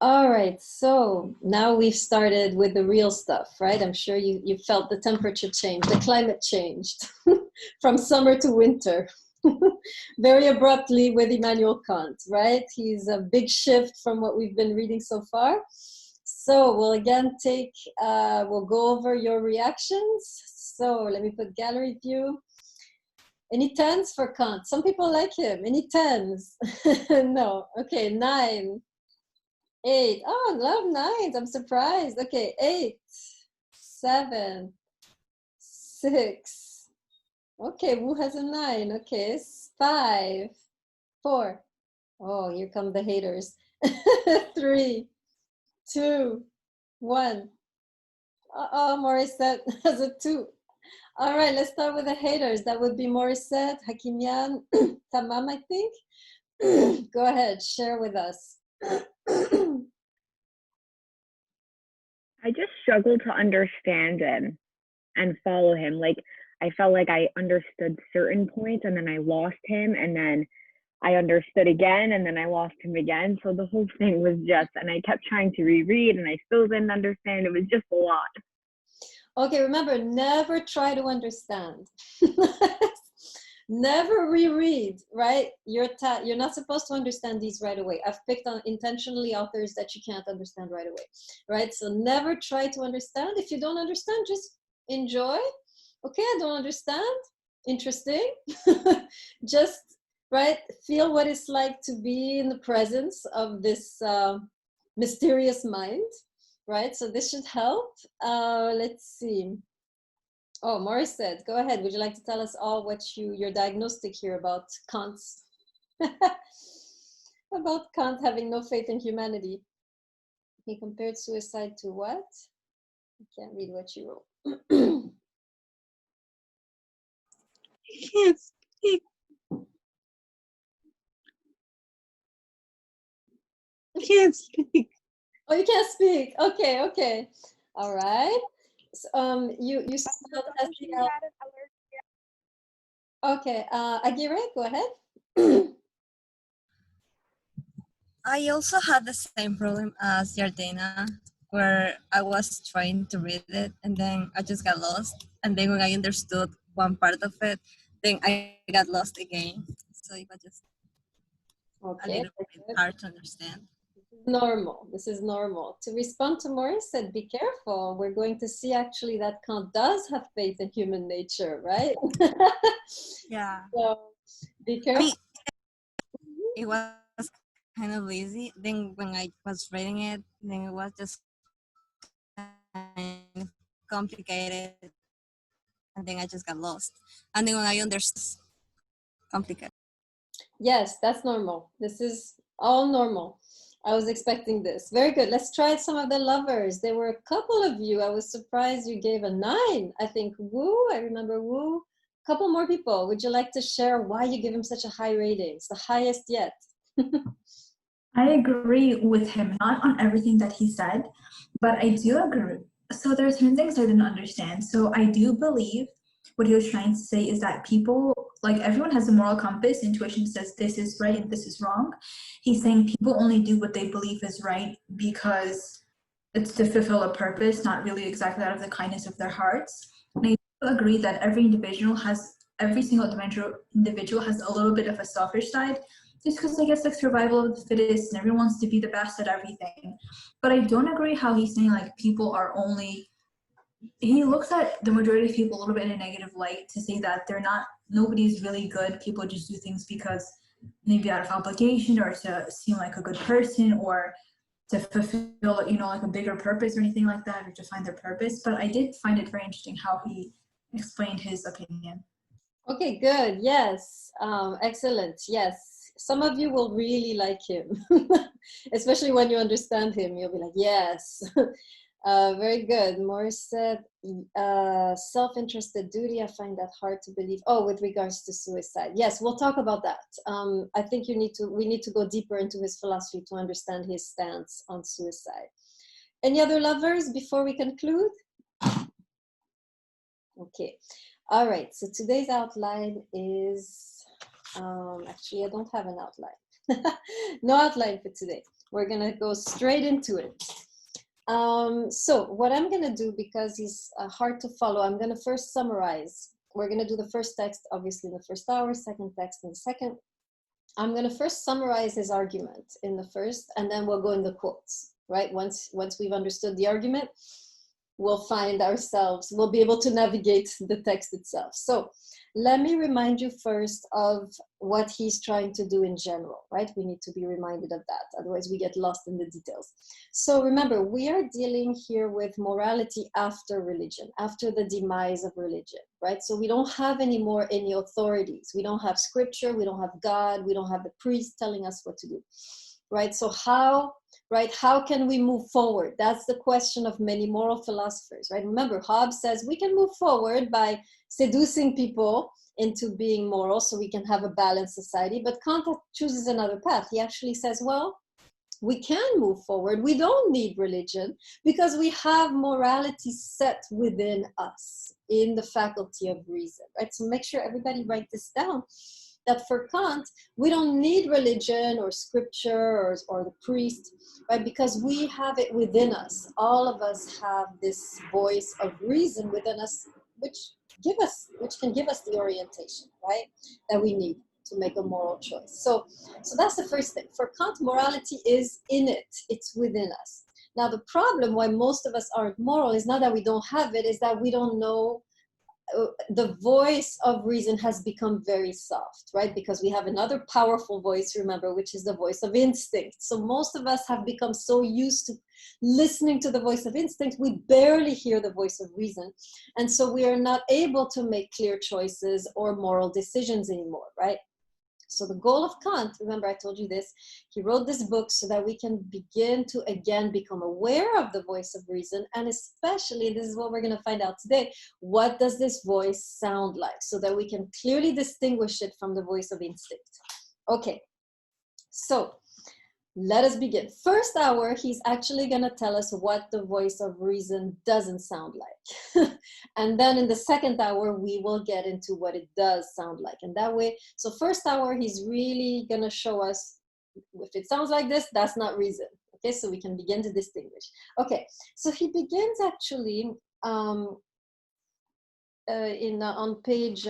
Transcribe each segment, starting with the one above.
All right, so now we've started with the real stuff, right? I'm sure you felt the temperature change, the climate changed from summer to winter very abruptly with Immanuel Kant, right? He's a big shift from what we've been reading so far. So we'll again we'll go over your reactions. So let me put gallery view. Any tens for Kant? Some people like him. Any tens? No. Okay, 9. 8. Oh, I love 9s. I'm surprised. Okay, 8, 7, 6. Okay, Wu has a 9. Okay, 5, 4. Oh, here come the haters. 3, 2, 1. Uh-oh, Morissette has a 2. All right, let's start with the haters. That would be Morissette, Hakimian, Tamam, I think. Go ahead, share with us. I just struggled to understand him and follow him. Like, I felt like I understood certain points and then I lost him, and then I understood again and then I lost him again. So the whole thing was just, and I kept trying to reread and I still didn't understand. It was just a lot. Okay, remember, never try to understand. Never reread, right? You're not supposed to understand these right away. I've picked on intentionally authors that you can't understand right away, right? So never try to understand. If you don't understand, just enjoy. Okay, I don't understand. Interesting. Just, right, feel what it's like to be in the presence of this mysterious mind, right? So this should help. Let's see. Oh, Morris said, go ahead. Would you like to tell us all what your diagnostic here about Kant's, about Kant having no faith in humanity? He compared suicide to what? I can't read what you wrote. He can't speak. I can't speak. Oh, you can't speak. Okay, okay. All right. So, you spelled S-E-L. Okay, Aguirre, go ahead. I also had the same problem as Yardena, where I was trying to read it and then I just got lost. And then when I understood one part of it, then I got lost again. So it was just a little bit hard to understand. Normal. This is normal. To respond to Morris said, be careful. We're going to see actually that Kant does have faith in human nature, right? Yeah. So be careful. I mean, it was kind of easy. Then when I was reading it, then it was just kind of complicated. And then I just got lost. And then when I understood, complicated. Yes, that's normal. This is all normal. I was expecting this. Very good. Let's try some of the lovers. There were a couple of you. I was surprised you gave a 9. I think Wu, I remember Wu. A couple more people. Would you like to share why you give him such a high rating? It's the highest yet. I agree with him, not on everything that he said, but I do agree. So there are certain things I didn't understand. So I do believe what he was trying to say is that people, like everyone has a moral compass. Intuition says this is right and this is wrong. He's saying people only do what they believe is right because it's to fulfill a purpose, not really exactly out of the kindness of their hearts. And I do agree that every single individual has a little bit of a selfish side, just because I guess like survival of the fittest and everyone wants to be the best at everything. But I don't agree how he's saying like people are only, he looks at the majority of people a little bit in a negative light to say that nobody's really good. People just do things because maybe out of obligation or to seem like a good person or to fulfill, like a bigger purpose or anything like that, or to find their purpose. But I did find it very interesting how he explained his opinion. Okay, good. Yes. Excellent. Yes. Some of you will really like him, especially when you understand him. You'll be like, yes. Very good. Morris said, self-interested duty. I find that hard to believe. Oh, with regards to suicide. Yes, we'll talk about that. I think we need to go deeper into his philosophy to understand his stance on suicide. Any other lovers before we conclude? Okay. All right. So today's outline is, actually, I don't have an outline. No outline for today. We're going to go straight into it. So what I'm going to do, because he's hard to follow, I'm going to first summarize. We're going to do the first text, obviously, in the first hour, second text in the second. I'm going to first summarize his argument in the first, and then we'll go in the quotes, right? Once we've understood the argument, we'll find ourselves, we'll be able to navigate the text itself. So let me remind you first of what he's trying to do in general, right? We need to be reminded of that. Otherwise we get lost in the details. So remember, we are dealing here with morality after religion, after the demise of religion, right? So we don't have anymore any authorities. We don't have scripture. We don't have God. We don't have the priest telling us what to do, right? So how can we move forward? That's the question of many moral philosophers, right? Remember, Hobbes says we can move forward by seducing people into being moral so we can have a balanced society. But Kant chooses another path. He actually says, well, we can move forward. We don't need religion because we have morality set within us in the faculty of reason, right? So make sure everybody write this down, that for Kant, we don't need religion or scripture or the priest, right? Because we have it within us. All of us have this voice of reason within us, which can give us the orientation, right, that we need to make a moral choice. So that's the first thing. For Kant, morality is in it. It's within us. Now, the problem why most of us aren't moral is not that we don't have it, is that we don't know. The voice of reason has become very soft, right? Because we have another powerful voice, remember, which is the voice of instinct. So most of us have become so used to listening to the voice of instinct, we barely hear the voice of reason. And so we are not able to make clear choices or moral decisions anymore, right? So the goal of Kant, remember I told you this, he wrote this book so that we can begin to again become aware of the voice of reason, and especially, this is what we're going to find out today, what does this voice sound like, so that we can clearly distinguish it from the voice of instinct. Okay, so let us begin. First hour, he's actually going to tell us what the voice of reason doesn't sound like. And then in the second hour, we will get into what it does sound like. And that way, so first hour, he's really going to show us, if it sounds like this, that's not reason. Okay, so we can begin to distinguish. Okay, so he begins actually on page...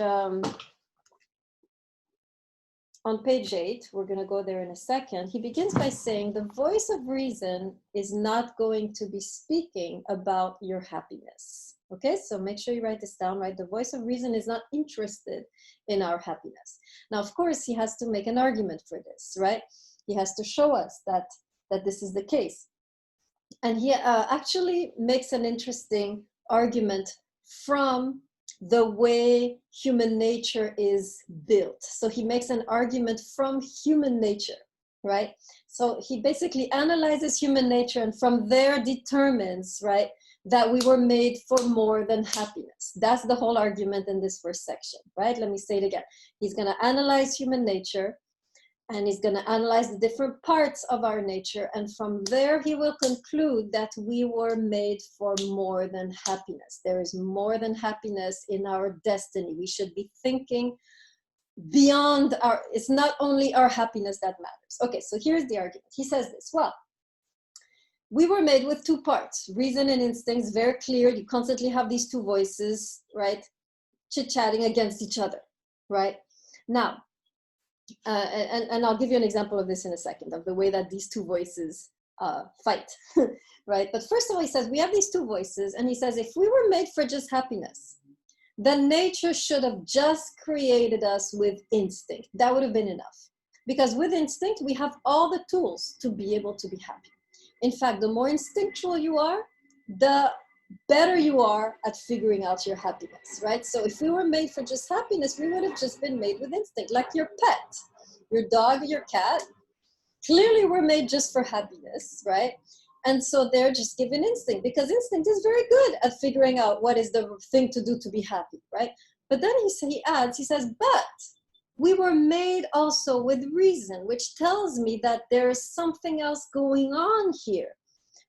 on page 8, we're going to go there in a second, he begins by saying the voice of reason is not going to be speaking about your happiness. Okay, so make sure you write this down, right? The voice of reason is not interested in our happiness. Now, of course, he has to make an argument for this, right? He has to show us that this is the case. And he actually makes an interesting argument from the way human nature is built. So he makes an argument from human nature, right? So he basically analyzes human nature and from there determines, right, that we were made for more than happiness. That's the whole argument in this first section, right? Let me say it again. He's going to analyze human nature, and he's going to analyze the different parts of our nature. And from there, he will conclude that we were made for more than happiness. There is more than happiness in our destiny. We should be thinking beyond it's not only our happiness that matters. Okay, so here's the argument. He says this, well, we were made with two parts, reason and instincts, very clear. You constantly have these two voices, right, chit-chatting against each other, right? Now, and I'll give you an example of this in a second, of the way that these two voices fight, right? But first of all, he says, we have these two voices, and he says, if we were made for just happiness, then nature should have just created us with instinct. That would have been enough. Because with instinct, we have all the tools to be able to be happy. In fact, the more instinctual you are, the better you are at figuring out your happiness, right? So if we were made for just happiness, we would have just been made with instinct, like your pet, your dog, your cat. Clearly we're made just for happiness, right? And so they're just given instinct, because instinct is very good at figuring out what is the thing to do to be happy, right? But then he says, but we were made also with reason, which tells me that there is something else going on here,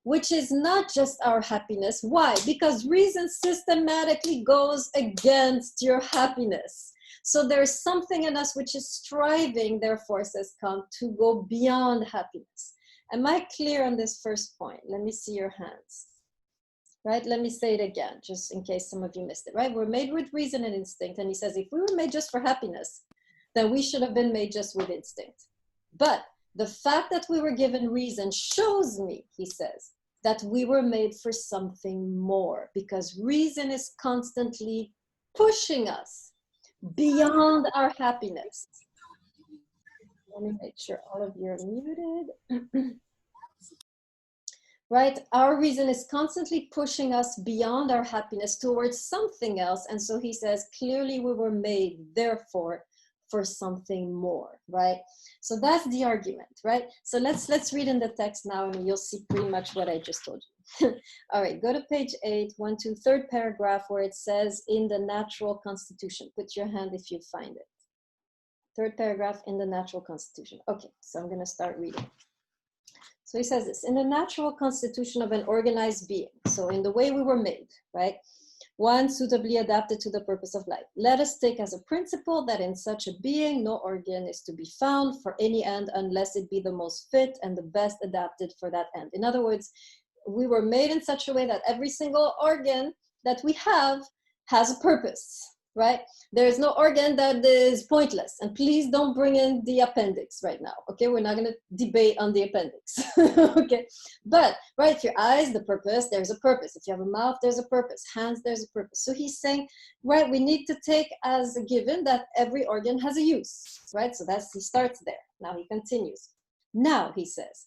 which is not just our happiness. Why? Because reason systematically goes against your happiness. So there's something in us which is striving, therefore, says Kant, to go beyond happiness. Am I clear on this first point? Let me see your hands. Right? Let me say it again, just in case some of you missed it, right? We're made with reason and instinct. And he says, if we were made just for happiness, then we should have been made just with instinct. But the fact that we were given reason shows me, he says, that we were made for something more, because reason is constantly pushing us beyond our happiness. Let me make sure all of you are muted. Right? Our reason is constantly pushing us beyond our happiness towards something else. And so he says, clearly we were made, therefore, for something more, right? So that's the argument, right? So let's read in the text now, and you'll see pretty much what I just told you. All right, go to page 8, 1, 2, third paragraph, where it says, in the natural constitution. Put your hand if you find it. Third paragraph, in the natural constitution. Okay, so I'm going to start reading. So he says this, in the natural constitution of an organized being, so in the way we were made, right? One suitably adapted to the purpose of life. Let us take as a principle that in such a being, no organ is to be found for any end unless it be the most fit and the best adapted for that end. In other words, we were made in such a way that every single organ that we have has a purpose, right? There is no organ that is pointless. And please don't bring in the appendix right now, okay? We're not gonna debate on the appendix, okay? But, right, your eyes, the purpose, there's a purpose. If you have a mouth, there's a purpose. Hands, there's a purpose. So he's saying, right, we need to take as a given that every organ has a use, right? So he starts there. Now he continues. Now, he says,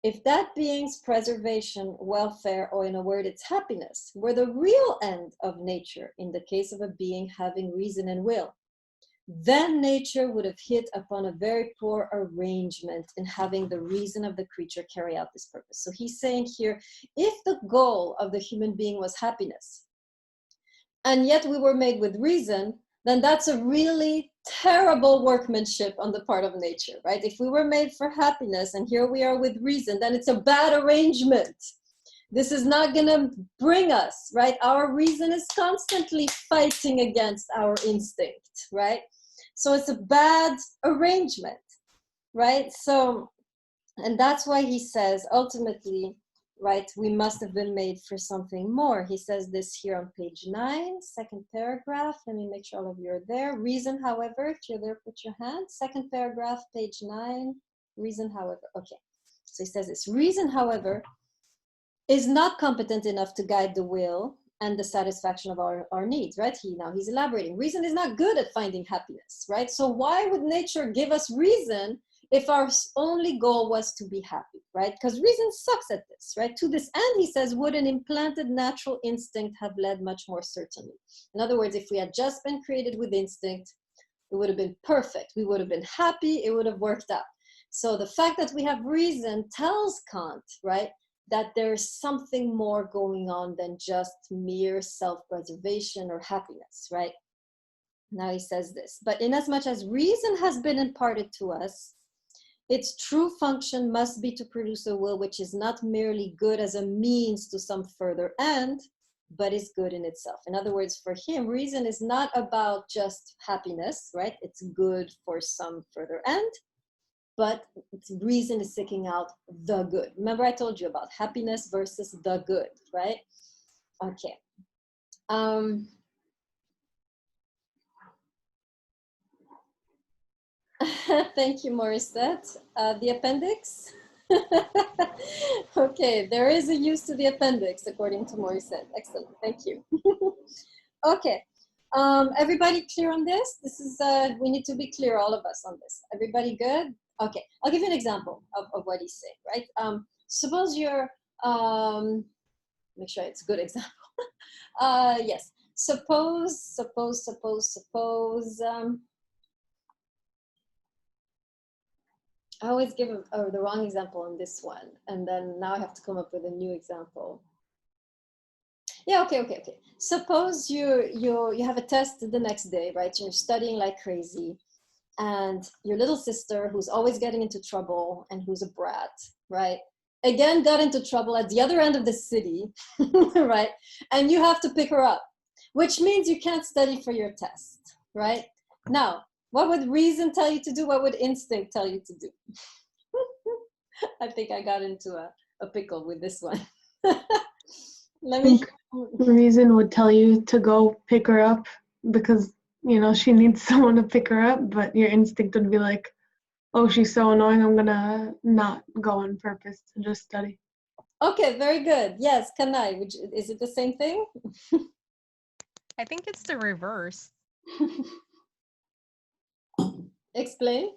if that being's preservation, welfare, or in a word, its happiness, were the real end of nature in the case of a being having reason and will, then nature would have hit upon a very poor arrangement in having the reason of the creature carry out this purpose. So he's saying here, if the goal of the human being was happiness, and yet we were made with reason, then that's a really terrible workmanship on the part of nature, right? If we were made for happiness and here we are with reason, then it's a bad arrangement. This is not gonna bring us, right? Our reason is constantly fighting against our instinct, right? So it's a bad arrangement, right? So, and that's why he says, ultimately, right, we must have been made for something more. He says this here on page 9, second paragraph. Let me make sure all of you are there. Reason, however, if you're there, put your hand. Second paragraph, page 9, reason, however. Okay, so he says this. Reason, however, is not competent enough to guide the will and the satisfaction of our needs, right? He's elaborating. Reason is not good at finding happiness, right? So why would nature give us reason if our only goal was to be happy, right? Because reason sucks at this, right? To this end, he says, would an implanted natural instinct have led much more certainly? In other words, if we had just been created with instinct, it would have been perfect. We would have been happy. It would have worked out. So the fact that we have reason tells Kant, right, that there's something more going on than just mere self-preservation or happiness, right? Now he says this, but inasmuch as reason has been imparted to us, its true function must be to produce a will which is not merely good as a means to some further end, but is good in itself. In other words, for him, reason is not about just happiness, right? It's good for some further end, but reason is seeking out the good. Remember I told you about happiness versus the good, right? Okay. Thank you, Morissette. The appendix? Okay, there is a use to the appendix, according to Morissette. Excellent, thank you. Okay, everybody clear on this? This is, we need to be clear, all of us, on this. Everybody good? Okay, I'll give you an example of what he's saying, right? Suppose you're, make sure it's a good example. Yes, suppose, I always give the wrong example on this one, and then now I have to come up with a new example. Yeah, okay. Suppose you have a test the next day, right? You're studying like crazy, and your little sister, who's always getting into trouble and who's a brat, right? Again, got into trouble at the other end of the city, right? And you have to pick her up, which means you can't study for your test, right? Now, what would reason tell you to do? What would instinct tell you to do? I think I got into a pickle with this one. I Let me. think reason would tell you to go pick her up because, you know, she needs someone to pick her up, but your instinct would be like, oh, she's so annoying, I'm gonna not go on purpose to just study. Okay, very good. Yes, Kanai, is it the same thing? I think it's the reverse. Explain.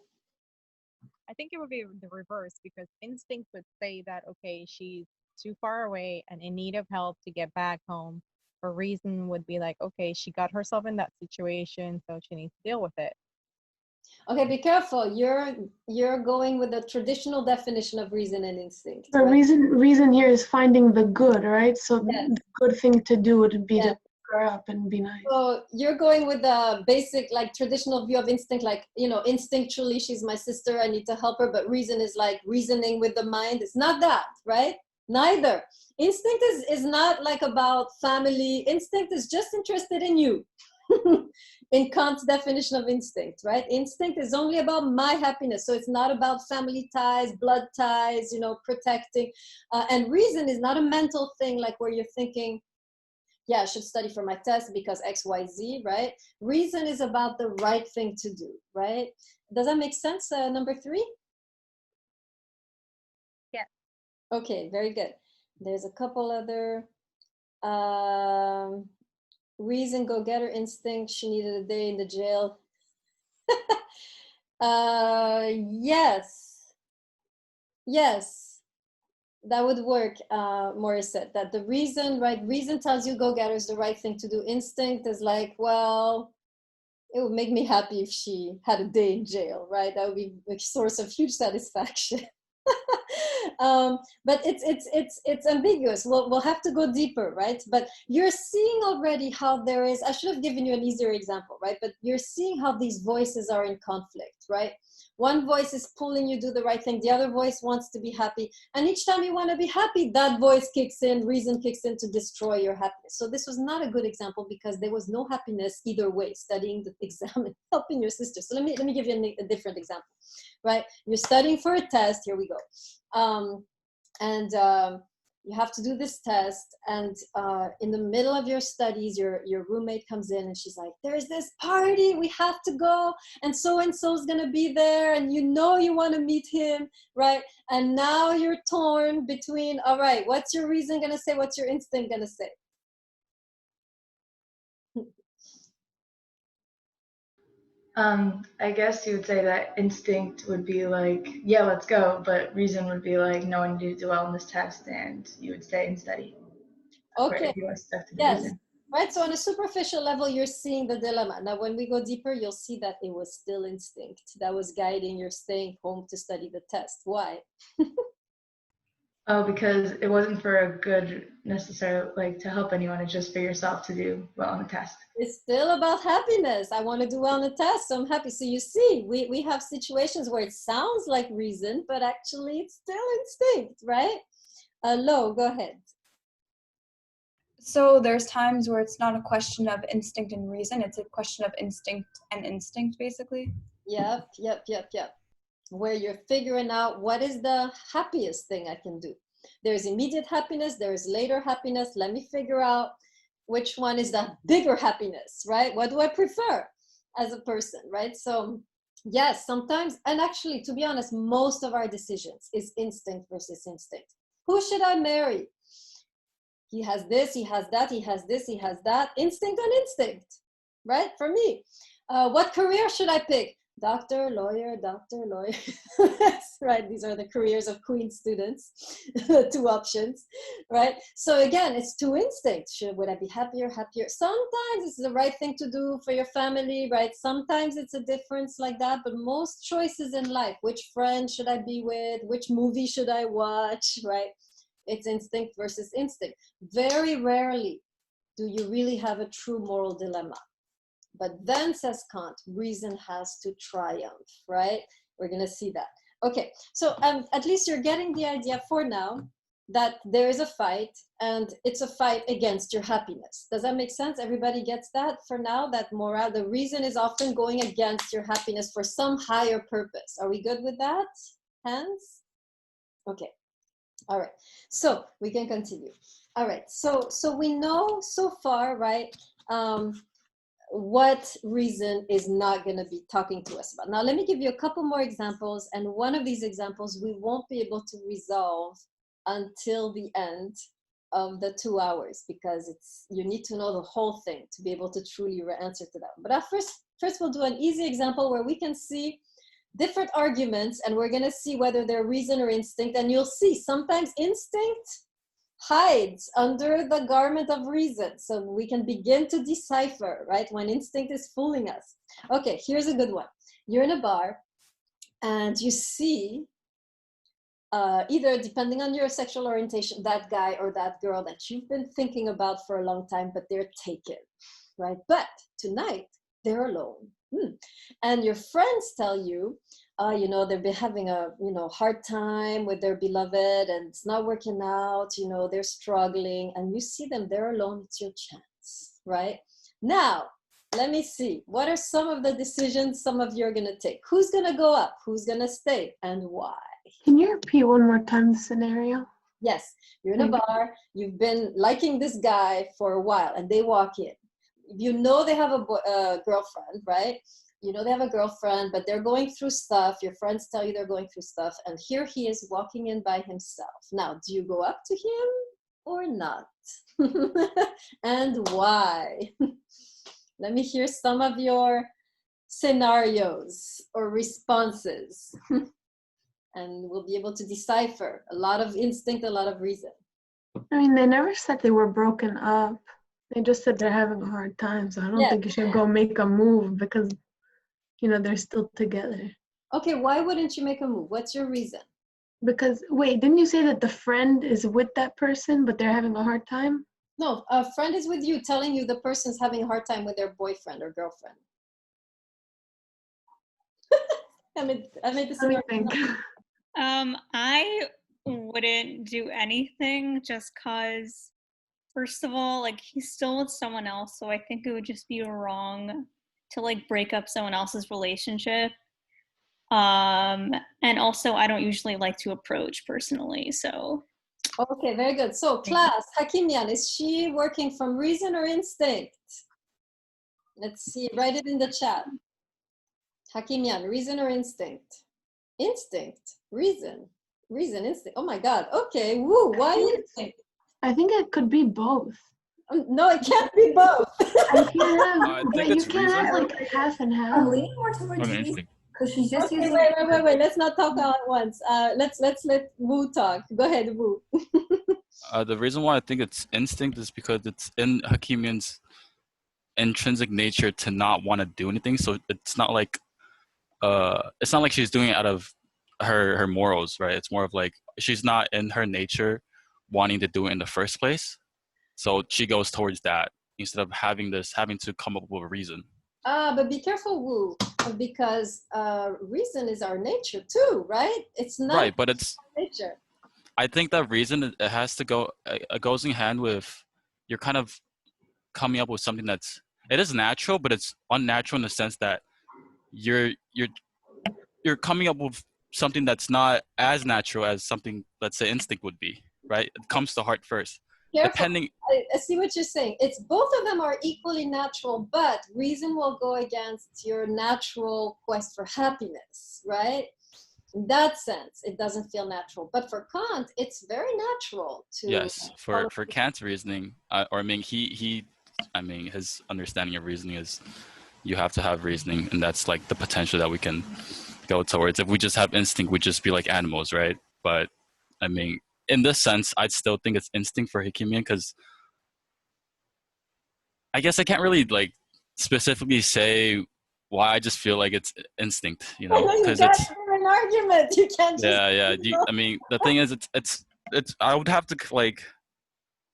I think it would be the reverse because instinct would say that, okay, she's too far away and in need of help to get back home. Or reason would be like, okay, she got herself in that situation, so she needs to deal with it. Okay, be careful. You're going with the traditional definition of reason and instinct. The Right? reason here is finding the good, right? So Yes. the good thing to do would be to Yes. pick her up and be nice. So you're going with the basic, like traditional view of instinct, like, you know, instinctually, she's my sister, I need to help her, but reason is like reasoning with the mind. It's not that, right? Neither. Instinct is not like about family. Instinct is just interested in you. In Kant's definition of instinct, right? Instinct is only about my happiness. So it's not about family ties, blood ties, you know, protecting. And reason is not a mental thing, like where you're thinking, yeah, I should study for my test because X, Y, Z, right? Reason is about the right thing to do, right? Does that make sense, number 3? Yeah. Okay, very good. There's a couple other, reason, go-getter instinct, she needed a day in the jail. Yes, that would work. Morris said that the reason, right? Reason tells you go-getter is the right thing to do. Instinct is like, well, it would make me happy if she had a day in jail, right? That would be a source of huge satisfaction. But it's ambiguous. We'll have to go deeper, right? But you're seeing already how there is, I should have given you an easier example, right? But you're seeing how these voices are in conflict, right? One voice is pulling you do the right thing. The other voice wants to be happy. And each time you want to be happy, that voice kicks in, reason kicks in to destroy your happiness. So this was not a good example because there was no happiness either way, studying the exam and helping your sister. So let me give you a different example, right? You're studying for a test. Here we go. You have to do this test, and in the middle of your studies, your roommate comes in and she's like, there's this party, we have to go, and so's gonna be there, and you know you want to meet him, right? And now you're torn between, all right, what's your reason gonna say, what's your instinct gonna say? I guess you would say that instinct would be like, yeah, let's go, but reason would be like, no, I need to do well in this test, and you would stay and study. Okay. Right, if you are stuck to the Yes. reason. Right, so on a superficial level, you're seeing the dilemma. Now, when we go deeper, you'll see that it was still instinct that was guiding your staying home to study the test. Why? Oh, because it wasn't for a good necessary, like to help anyone. It's just for yourself to do well on the test. It's still about happiness. I want to do well on the test, so I'm happy. So you see, we have situations where it sounds like reason, but actually it's still instinct, right? Lo, go ahead. So there's times where it's not a question of instinct and reason, it's a question of instinct and instinct, basically. Yep. Where you're figuring out what is the happiest thing I can do. There's immediate happiness, there's later happiness. Let me figure out which one is the bigger happiness, right? What do I prefer as a person, right? So yes, sometimes, and actually, to be honest, most of our decisions is instinct versus instinct. Who should I marry? He has this, he has that, he has this, he has that. Instinct and instinct, right? For me. What career should I pick? Doctor, lawyer, right? These are the careers of Queen students, 2 options, right? So again, it's 2 instincts. Would I be happier? Sometimes it's the right thing to do for your family, right? Sometimes it's a difference like that, but most choices in life, which friend should I be with? Which movie should I watch, right? It's instinct versus instinct. Very rarely do you really have a true moral dilemma. But then, says Kant, reason has to triumph, right? We're going to see that. Okay, so at least you're getting the idea for now that there is a fight, and it's a fight against your happiness. Does that make sense? Everybody gets that for now, that morale, the reason is often going against your happiness for some higher purpose. Are we good with that? Hands? Okay. All right. So we can continue. All right. So we know so far, right? What reason is not going to be talking to us about. Now, let me give you a couple more examples. And one of these examples we won't be able to resolve until the end of the 2 hours, because you need to know the whole thing to be able to truly answer to that. But first we'll do an easy example where we can see different arguments, and we're going to see whether they're reason or instinct. And you'll see sometimes instinct hides under the garment of reason. So we can begin to decipher, right, when instinct is fooling us. Okay, here's a good one. You're in a bar and you see either, depending on your sexual orientation, that guy or that girl that you've been thinking about for a long time, but they're taken, right? But tonight they're alone. And your friends tell you, they've been having a, hard time with their beloved and it's not working out, they're struggling, and you see them, they're alone, it's your chance, right? Now, let me see, what are some of the decisions some of you are gonna take? Who's gonna go up? Who's gonna stay? And why? Can you repeat one more time the scenario? Yes, you're in a bar, you've been liking this guy for a while, and they walk in. You know they have a girlfriend, right? You know they have a girlfriend, but they're going through stuff. Your friends tell you they're going through stuff, and here he is walking in by himself. Now, do you go up to him or not? And why? Let me hear some of your scenarios or responses. And we'll be able to decipher a lot of instinct, a lot of reason. I mean, they never said they were broken up. They just said they're having a hard time. So I don't think you should go make a move because, they're still together. Okay, why wouldn't you make a move? What's your reason? Because, wait, didn't you say that the friend is with that person, but they're having a hard time? No, a friend is with you telling you the person's having a hard time with their boyfriend or girlfriend. I made this. Let me think. I wouldn't do anything just because, first of all, he's still with someone else, so I think it would just be wrong to break up someone else's relationship. And also I don't usually like to approach personally, so. Okay, very good. So class, Hakimian, is she working from reason or instinct? Let's see, write it in the chat. Hakimian, reason or instinct? Instinct, reason, instinct. Oh my God. Okay, woo, why instinct? I think it could be both. No, it can't be both. You can't have half and half. I'm leaning more towards instinct because she's just using. Wait. Let's not talk all at once. Let's let Wu talk. Go ahead, Wu. The reason why I think it's instinct is because it's in Hakimian's intrinsic nature to not want to do anything. So it's not like she's doing it out of her morals, right? It's more of she's not in her nature wanting to do it in the first place. So she goes towards that instead of having to come up with a reason. But be careful, Wu, because reason is our nature too, right? It's not right, but it's nature. I think that reason it has to go. It goes in hand with you're kind of coming up with something it is natural, but it's unnatural in the sense that you're coming up with something that's not as natural as something, let's say, instinct would be, right? It comes to heart first. Careful. I see what you're saying. It's both of them are equally natural, but reason will go against your natural quest for happiness, right? In that sense, it doesn't feel natural. But for Kant, it's very natural to. Yes, for Kant's reasoning, his understanding of reasoning is you have to have reasoning, and that's the potential that we can go towards. If we just have instinct, we'd just be like animals, right? But in this sense, I'd still think it's instinct for Hakimian because I guess I can't really specifically say why. I just feel like it's instinct, because it's an argument. You can't. Yeah. The thing is, it's. I would have to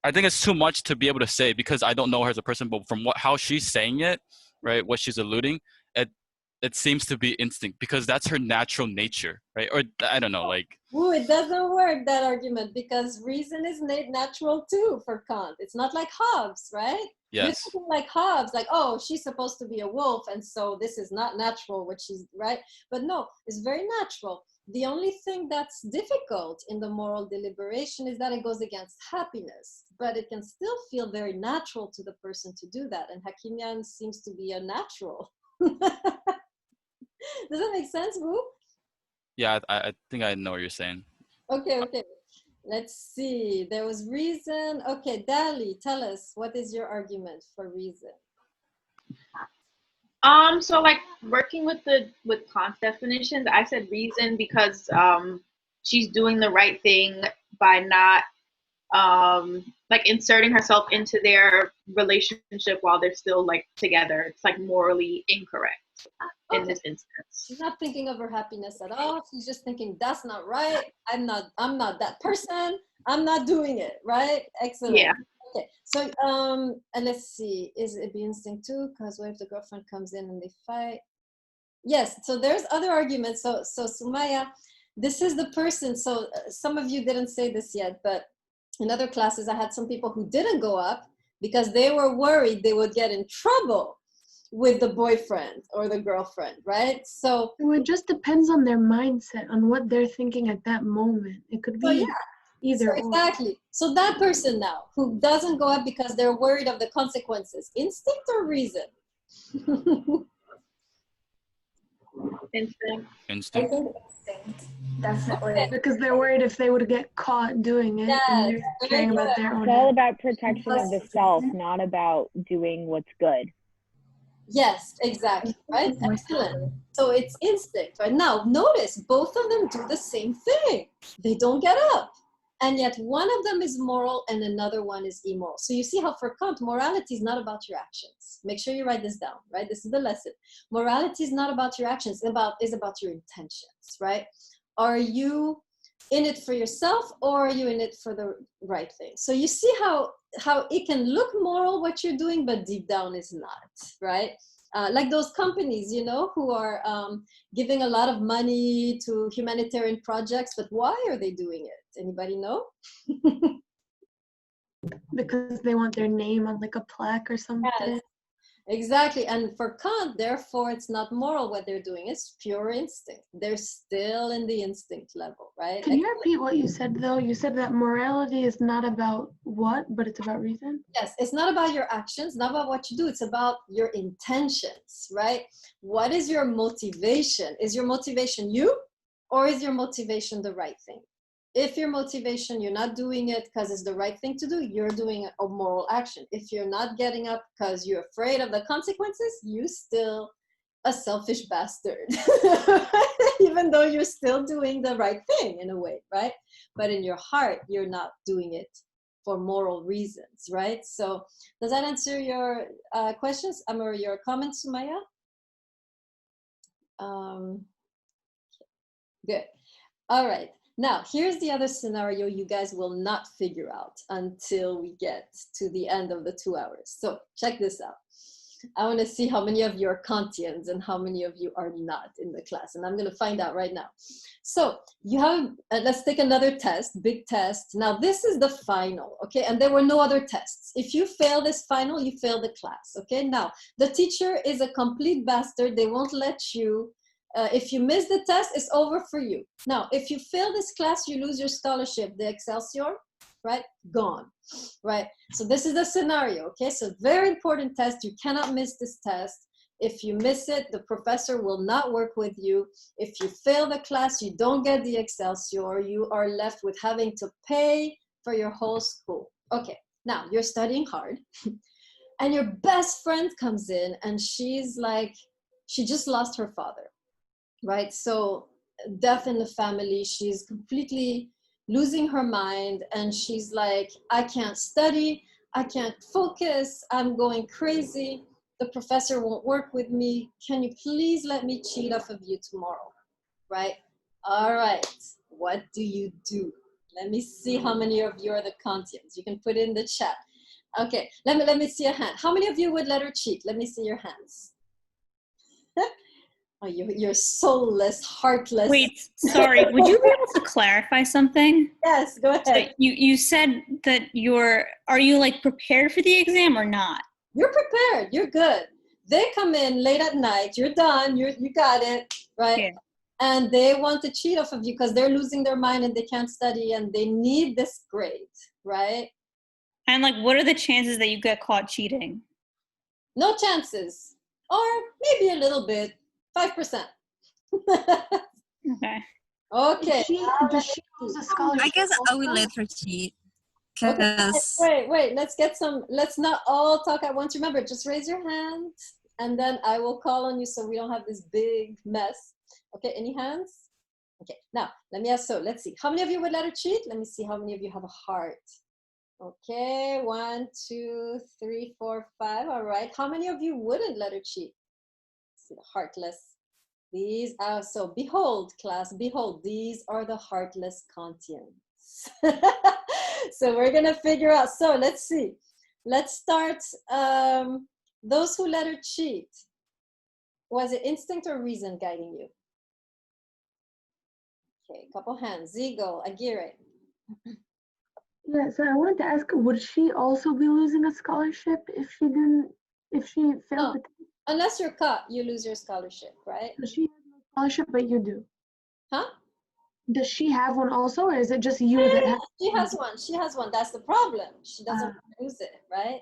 I think it's too much to be able to say because I don't know her as a person, but from how she's saying it, right, what she's alluding, it seems to be instinct because that's her natural nature, right? Or I don't know, Ooh, it doesn't work, that argument, because reason is natural too for Kant. It's not like Hobbes, right? Yes. You're like Hobbes, oh, she's supposed to be a wolf, and so this is not natural, which she's right. But no, it's very natural. The only thing that's difficult in the moral deliberation is that it goes against happiness, but it can still feel very natural to the person to do that. And Hakimian seems to be a natural. Does that make sense, Wu? Yeah, I think I know what you're saying. Okay. Let's see. There was reason. Okay, Dali, tell us, what is your argument for reason? So like working with Kant's definitions, I said reason because she's doing the right thing by not like inserting herself into their relationship while they're still like together. It's like morally incorrect in this instance. She's not thinking of her happiness at all. She's just thinking, that's not right. I'm not that person. I'm not doing it, right? Excellent. Yeah. Okay, so and let's see, is it be instinct too? Because what if the girlfriend comes in and they fight? Yes, so there's other arguments. So Sumaya, this is the person. So some of you didn't say this yet, but in other classes, I had some people who didn't go up because they were worried they would get in trouble with the boyfriend or the girlfriend, right? So it just depends on their mindset, on what they're thinking at that moment. It could be either so exactly. So that person now who doesn't go up because they're worried of the consequences, instinct or reason? Instinct. I think instinct, definitely. Because they're worried if they would get caught doing it, and they're caring about their own. It's all about protection of the self, not about doing what's good. Yes, exactly, right? Excellent. So it's instinct, right? Now, notice both of them do the same thing. They don't get up. And yet one of them is moral and another one is immoral. So you see how for Kant, morality is not about your actions. Make sure you write this down, right? This is the lesson. Morality is not about your actions, it's about your intentions, right? Are you in it for yourself or are you in it for the right thing? So you see how it can look moral what you're doing, but deep down is not, right? Like those companies, you know, who are giving a lot of money to humanitarian projects, but why are they doing it? Anybody know? Because they want their name on like a plaque or something. Yes, exactly. And for Kant, therefore, it's not moral what they're doing. It's pure instinct. They're still in the instinct level, right? Can you repeat what you said, though? You said that morality is not about what, but it's about reason? Yes, it's not about your actions, not about what you do. It's about your intentions, right? What is your motivation? Is your motivation you, or is your motivation the right thing? If your motivation, you're not doing it because it's the right thing to do, you're doing a moral action. If you're not getting up because you're afraid of the consequences, you still a selfish bastard, even though you're still doing the right thing in a way, right? But in your heart, you're not doing it for moral reasons, right? So does that answer your questions or your comments, Sumaya? Good. All right. Now, here's the other scenario you guys will not figure out until we get to the end of the 2 hours. So check this out. I want to see how many of you are Kantians and how many of you are not in the class. And I'm going to find out right now. So you have, let's take another test, big test. Now, this is the final, okay? And there were no other tests. If you fail this final, you fail the class, okay? Now, the teacher is a complete bastard. They won't let you. If you miss the test, it's over for you. Now, if you fail this class, you lose your scholarship, the Excelsior, right? Gone, right? So this is the scenario, okay? So very important test. You cannot miss this test. If you miss it, the professor will not work with you. If you fail the class, you don't get the Excelsior. You are left with having to pay for your whole school. Okay, now you're studying hard and your best friend comes in and she's like, she just lost her father. Right? So death in the family, she's completely losing her mind and she's like, I can't study, I can't focus, I'm going crazy, the professor won't work with me, can you please let me cheat off of you tomorrow, right? All right, what do you do? Let me see how many of you are the Kantians. You can put it in the chat. Okay, let me see a hand. How many of you would let her cheat? Let me see your hands. Oh, you're soulless, heartless. Wait, sorry. Would you be able to clarify something? Yes, go ahead. So you said that are you like prepared for the exam or not? You're prepared. You're good. They come in late at night. You're done. You got it, right? Yeah. and they want to cheat off of you because they're losing their mind and they can't study and they need this grade, right? And like, what are the chances that you get caught cheating? No chances, or maybe a little bit, 5%. Okay. Okay. Does she lose a scholarship? I guess I will let her cheat. Okay, Because wait. Let's not all talk at once. Remember, just raise your hand and then I will call on you so we don't have this big mess. Okay, any hands? Okay, now let me ask, so let's see. How many of you would let her cheat? Let me see how many of you have a heart. Okay, 1, 2, 3, 4, 5. All right. How many of you wouldn't let her cheat? Let's see the heartless. These are, so behold, class, behold, these are the heartless Kantians. So we're going to figure out. So let's see. Let's start. Those who let her cheat. Was it instinct or reason guiding you? Okay, couple hands. Zigo, Aguirre. Yeah, so I wanted to ask, would she also be losing a scholarship if she failed No. the test? Unless you're caught, you lose your scholarship, right? So she has no scholarship, but you do. Huh? Does she have one also, or is it just you that has? She has one. She has one. That's the problem. She doesn't lose it, right?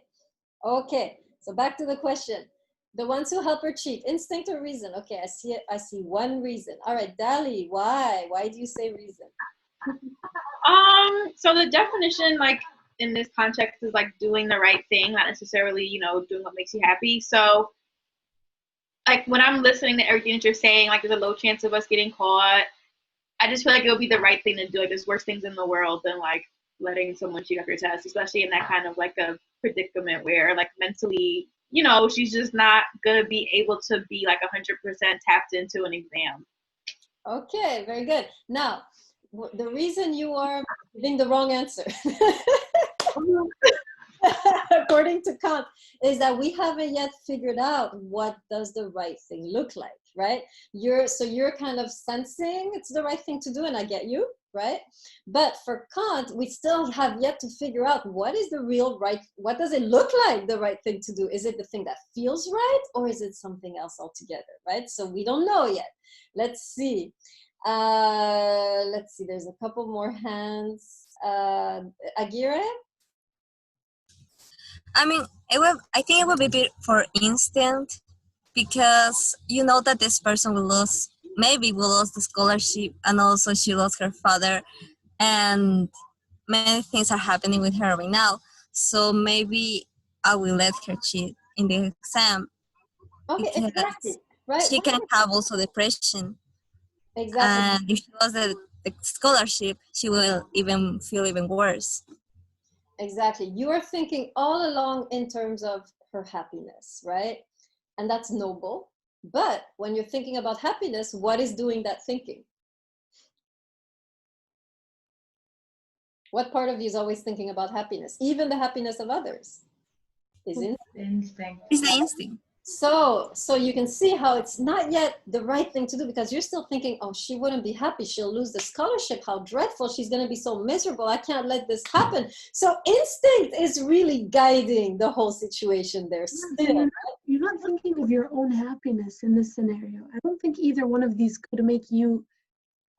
Okay. So back to the question. The ones who help her cheat, instinct or reason? Okay, I see it. I see one reason. All right, Dali, why? Why do you say reason? So the definition, like in this context, is like doing the right thing, not necessarily, doing what makes you happy. So, like when I'm listening to everything that you're saying, like there's a low chance of us getting caught. I just feel like it would be the right thing to do. Like there's worse things in the world than like letting someone cheat off your test, especially in that kind of like a predicament where like mentally, she's just not gonna be able to be like 100% tapped into an exam. Okay, very good. Now, the reason you are giving the wrong answer, according to Kant, is that we haven't yet figured out what does the right thing look like, right? You're kind of sensing it's the right thing to do, and I get you, right? But for Kant, we still have yet to figure out what is the real right, what does it look like the right thing to do? Is it the thing that feels right, or is it something else altogether, right? So we don't know yet. Let's see. There's a couple more hands. Aguirre? I mean, I think it would be a bit for instinct, because you know that this person maybe will lose the scholarship, and also she lost her father, and many things are happening with her right now. So maybe I will let her cheat in the exam. Okay, because exactly. Right. she can have also depression. Exactly. And if she lost the scholarship, she will feel even worse. Exactly. You are thinking all along in terms of her happiness, right? And that's noble. But when you're thinking about happiness, what is doing that thinking? What part of you is always thinking about happiness? Even the happiness of others is instinct. It's the instinct. So you can see how it's not yet the right thing to do, because you're still thinking, oh, she wouldn't be happy. She'll lose the scholarship. How dreadful. She's going to be so miserable. I can't let this happen. So instinct is really guiding the whole situation there still. You're not thinking of your own happiness in this scenario. I don't think either one of these could make you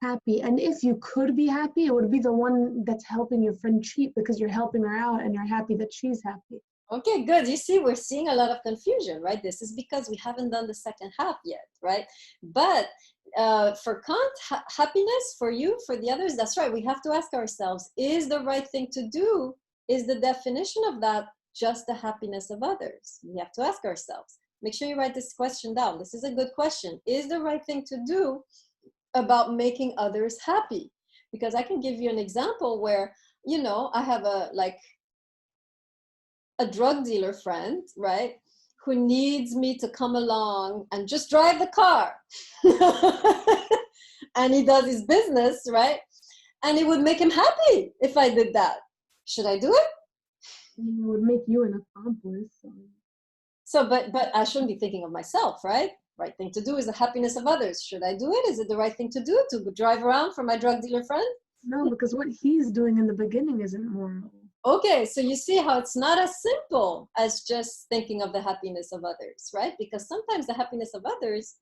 happy. And if you could be happy, it would be the one that's helping your friend cheat, because you're helping her out and you're happy that she's happy. Okay, good. You see, we're seeing a lot of confusion, right? This is because we haven't done the second half yet, right? But for Kant, happiness, for you, for the others, that's right. We have to ask ourselves, is the right thing to do, is the definition of that just the happiness of others? We have to ask ourselves. Make sure you write this question down. This is a good question. Is the right thing to do about making others happy? Because I can give you an example where, I have a drug dealer friend, right, who needs me to come along and just drive the car. And he does his business, right? And it would make him happy if I did that. Should I do it? It would make you an accomplice. So, but I shouldn't be thinking of myself, right? Right thing to do is the happiness of others. Should I do it? Is it the right thing to do, to drive around for my drug dealer friend? No, because what he's doing in the beginning isn't moral. Okay, so you see how it's not as simple as just thinking of the happiness of others, right? Because sometimes the happiness of others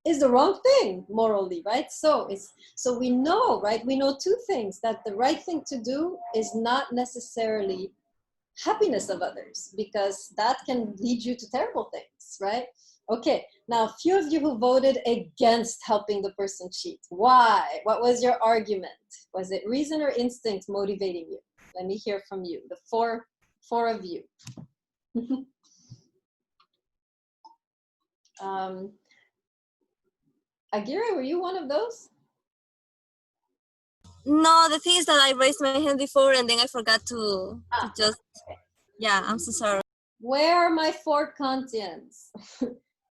is the wrong thing morally, right? So we know, right? We know two things, that the right thing to do is not necessarily happiness of others, because that can lead you to terrible things, right? Okay, now a few of you who voted against helping the person cheat. Why? What was your argument? Was it reason or instinct motivating you? Let me hear from you, the four of you. Agira, were you one of those? No, the thing is that I raised my hand before and then I forgot to just, yeah, I'm so sorry. Where are my 4 Kantians?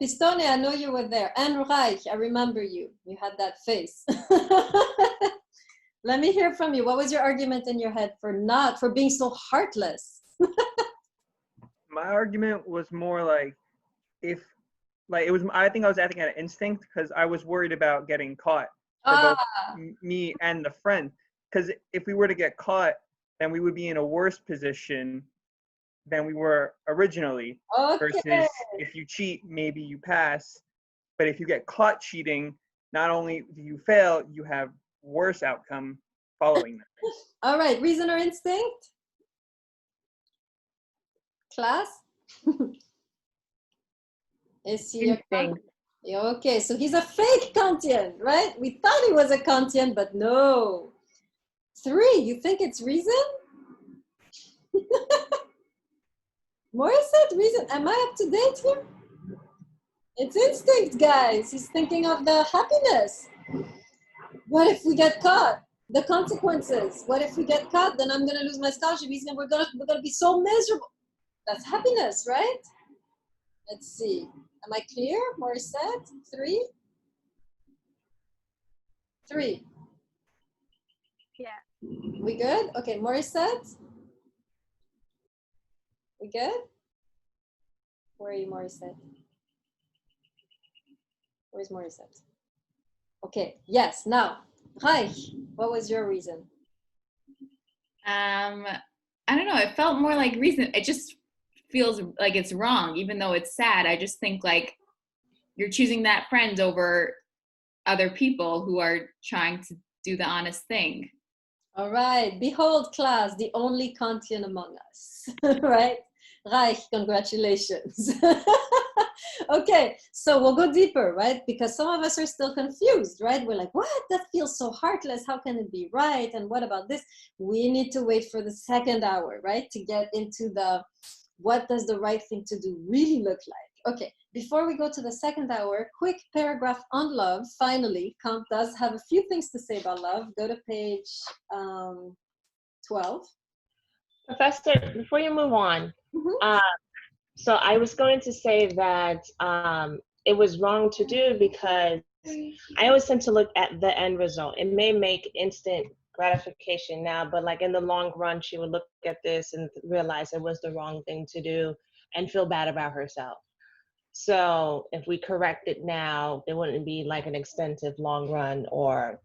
Pistone, I know you were there. And Reich, I remember you. You had that face. Let me hear from you. What was your argument in your head for being so heartless? My argument was more like, I think I was acting out of instinct because I was worried about getting caught for both me and the friend. Because if we were to get caught, then we would be in a worse position than we were originally. Okay. Versus if you cheat, maybe you pass. But if you get caught cheating, not only do you fail, you have worse outcome following that. All right, reason or instinct? Class? Is he Instinct. Okay, so he's a fake Kantian, right? We thought he was a Kantian, but no. 3, you think it's reason? Morris said reason. Am I up to date here? It's instinct, guys. He's thinking of the happiness. What if we get caught? The consequences. What if we get caught? Then I'm gonna lose my scholarship. We're gonna be so miserable. That's happiness, right? Let's see. Am I clear? Morris said 3. 3. Yeah. We good? Okay, Morris said. We good? Where are you, Morris said? Where's Morris said? Okay, yes, now, Reich, what was your reason? I don't know, it felt more like reason. It just feels like it's wrong, even though it's sad. I just think like you're choosing that friend over other people who are trying to do the honest thing. All right, behold, class, the only Kantian among us, right? Reich, congratulations. Okay, so we'll go deeper, right? Because some of us are still confused, right? We're like, what? That feels so heartless. How can it be right? And what about this? We need to wait for the second hour, right? To get into the, what does the right thing to do really look like? Okay, before we go to the second hour, quick paragraph on love. Finally, Kant does have a few things to say about love. Go to page 12. Professor, before you move on, so I was going to say that it was wrong to do because I always tend to look at the end result. It may make instant gratification now, but like in the long run, she would look at this and realize it was the wrong thing to do and feel bad about herself. So if we correct it now, there wouldn't be like an extensive long run or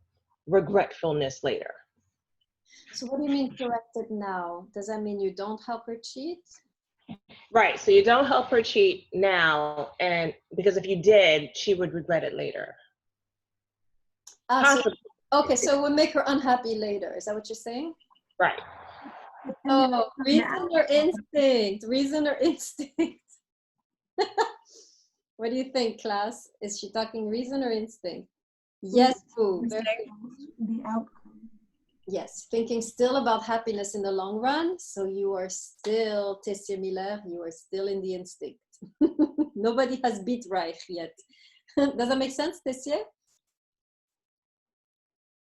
regretfulness later. So what do you mean correct it now? Does that mean you don't help her cheat? Right, so you don't help her cheat now, and because if you did, she would regret it later. Okay, so it would make her unhappy later. Is that what you're saying? Right. Oh, reason or instinct? Reason or instinct? What do you think, class? Is she talking reason or instinct? Yes, Boo. The outcome. Yes, thinking still about happiness in the long run. So you are still, Tessia Miller, you are still in the instinct. Nobody has beat Reich yet. Does that make sense, Tessia?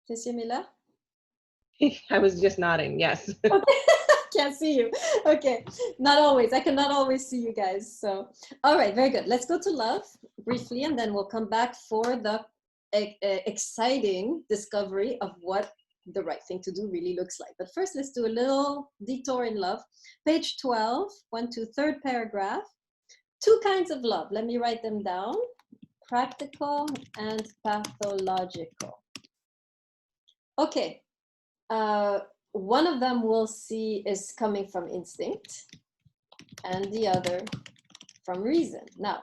Tessia Miller? I was just nodding, yes. Can't see you. Okay, not always. I cannot always see you guys. So, all right, very good. Let's go to love briefly, and then we'll come back for the exciting discovery of what the right thing to do really looks like. But first, let's do a little detour in love. Page 12, 1 to 3rd paragraph. 2 kinds of love. Let me write them down. Practical and pathological. Okay. One of them we'll see is coming from instinct and the other from reason. Now,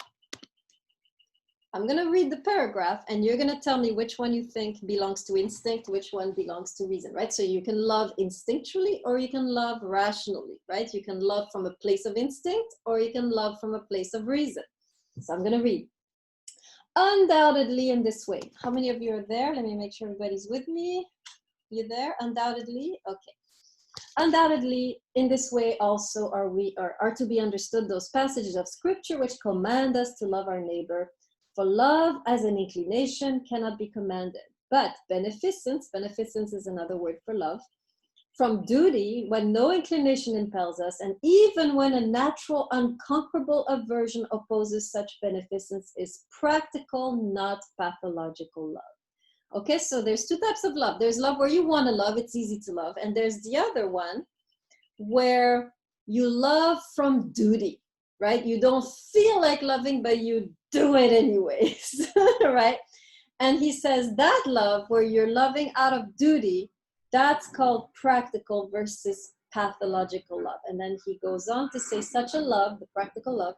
I'm going to read the paragraph and you're going to tell me which one you think belongs to instinct, which one belongs to reason, right? So you can love instinctually or you can love rationally, right? You can love from a place of instinct or you can love from a place of reason. So I'm going to read. Undoubtedly in this way. How many of you are there? Let me make sure everybody's with me. You there? Undoubtedly? Okay. Undoubtedly, in this way also are to be understood those passages of scripture which command us to love our neighbor. For love as an inclination cannot be commanded, but beneficence is another word for love, from duty when no inclination impels us, and even when a natural, unconquerable aversion opposes such beneficence, is practical, not pathological love. Okay, so there's two types of love. There's love where you want to love, it's easy to love, and there's the other one where you love from duty, right? You don't feel like loving, but you do it anyways, right? And he says that love where you're loving out of duty, that's called practical versus pathological love. And then he goes on to say such a love, the practical love,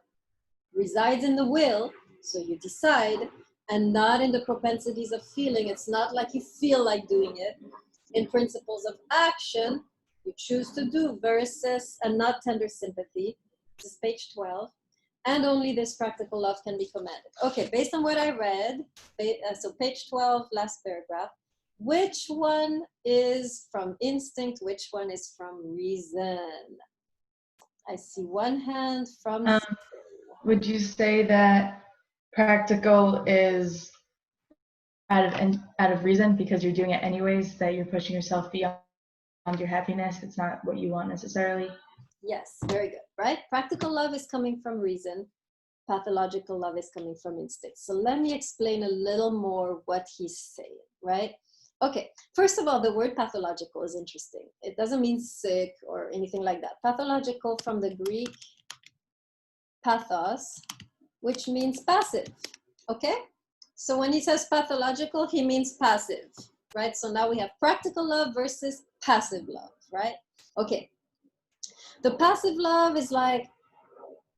resides in the will, so you decide, and not in the propensities of feeling. It's not like you feel like doing it. In principles of action, you choose to do versus and not tender sympathy. This is page 12. And only this practical love can be commanded. Okay, based on what I read, so page 12, last paragraph, which one is from instinct, which one is from reason? I see one hand from... Would you say that practical is out of reason because you're doing it anyways, that you're pushing yourself beyond your happiness? It's not what you want necessarily. Yes, very good, right? Practical love is coming from reason. Pathological love is coming from instinct. So let me explain a little more what he's saying, right? Okay, first of all, the word pathological is interesting. It doesn't mean sick or anything like that. Pathological from the Greek pathos, which means passive, okay? So when he says pathological, he means passive, right? So now we have practical love versus passive love, right? Okay. The passive love is like,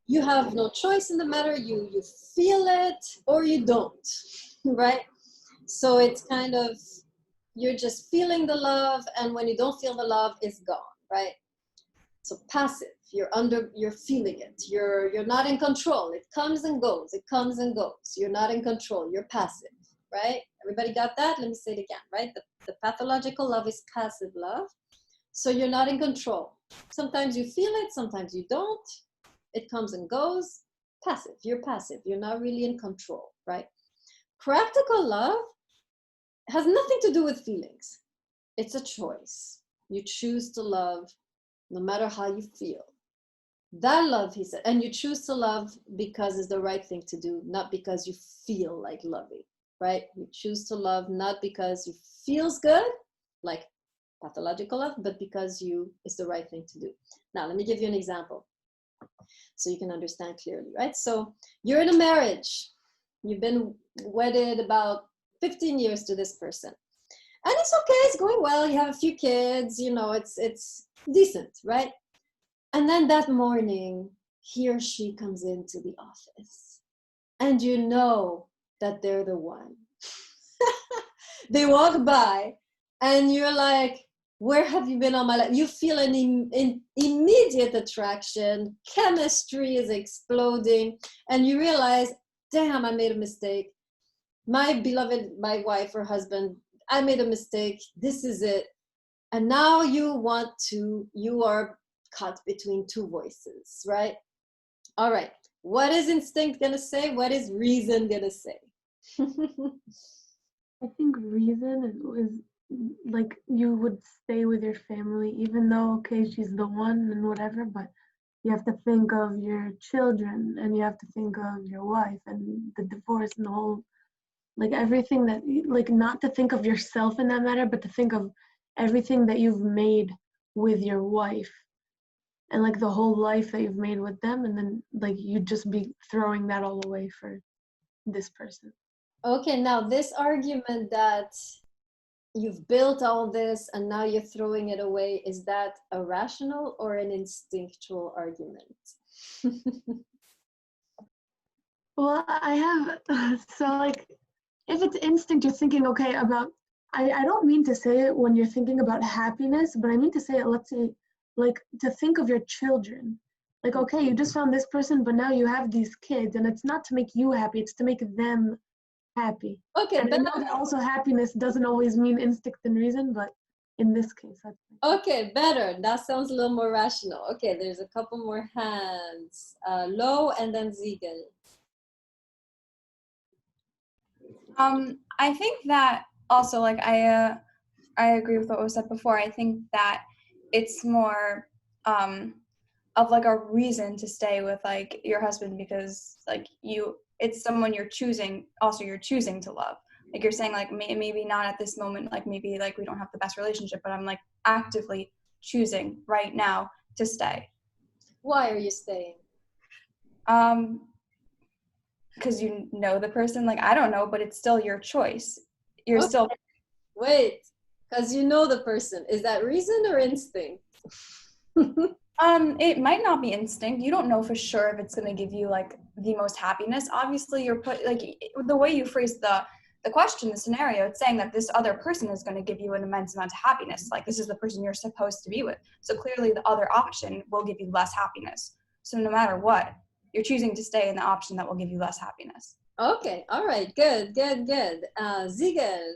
you have no choice in the matter, you feel it or you don't, right? So it's kind of, you're just feeling the love, and when you don't feel the love, it's gone, right? So passive, you're feeling it, you're not in control. It comes and goes, it comes and goes. You're not in control, you're passive, right? Everybody got that? Let me say it again, right? The pathological love is passive love. So you're not in control. Sometimes you feel it, sometimes you don't. It comes and goes. Passive, you're passive. You're not really in control, right? Practical love has nothing to do with feelings. It's a choice. You choose to love no matter how you feel. That love, he said, and you choose to love because it's the right thing to do, not because you feel like loving, right? You choose to love not because it feels good, like pathological love, but because it's the right thing to do. Now, let me give you an example so you can understand clearly, right? So you're in a marriage. You've been wedded about 15 years to this person. And it's okay, it's going well. You have a few kids, it's decent, right? And then that morning, he or she comes into the office. And you know that they're the one. They walk by and you're like, where have you been all my life? You feel an immediate attraction. Chemistry is exploding. And you realize, damn, I made a mistake. My beloved, my wife or husband, I made a mistake. This is it. And now you are caught between two voices, right? All right. What is instinct going to say? What is reason going to say? I think reason is like you would stay with your family, even though, okay, she's the one and whatever, but you have to think of your children and you have to think of your wife and the divorce and the whole, like everything that, like not to think of yourself in that matter, but to think of everything that you've made with your wife and like the whole life that you've made with them. And then like you'd just be throwing that all away for this person. Okay, now this argument that you've built all this and now you're throwing it away, is that a rational or an instinctual argument? Well, I have, so like, if it's instinct, you're thinking, okay, about, I don't mean to say it when you're thinking about happiness, but I mean to say it, let's say, like, to think of your children. Like, okay, you just found this person, but now you have these kids, and it's not to make you happy, it's to make them happy. Okay, And I know that also happiness doesn't always mean instinct and reason, but in this case, that's okay, better. That sounds a little more rational. Okay, there's a couple more hands. Lo and then Ziegel. I think that also, like, I agree with what was said before. I think that it's more of like a reason to stay with like your husband because like it's someone you're choosing. Also, you're choosing to love. Like you're saying, like maybe not at this moment. Like maybe like we don't have the best relationship, but I'm like actively choosing right now to stay. Why are you staying? Because you know the person. Like I don't know, but it's still your choice. You're Okay. still. Wait, because you know the person. Is that reason or instinct? It might not be instinct. You don't know for sure if it's going to give you like the most happiness. Obviously, you're put like the way you phrase the question, the scenario, it's saying that this other person is going to give you an immense amount of happiness. Like this is the person you're supposed to be with. So clearly, the other option will give you less happiness. So no matter what, you're choosing to stay in the option that will give you less happiness. Okay, all right, good. Ziegel.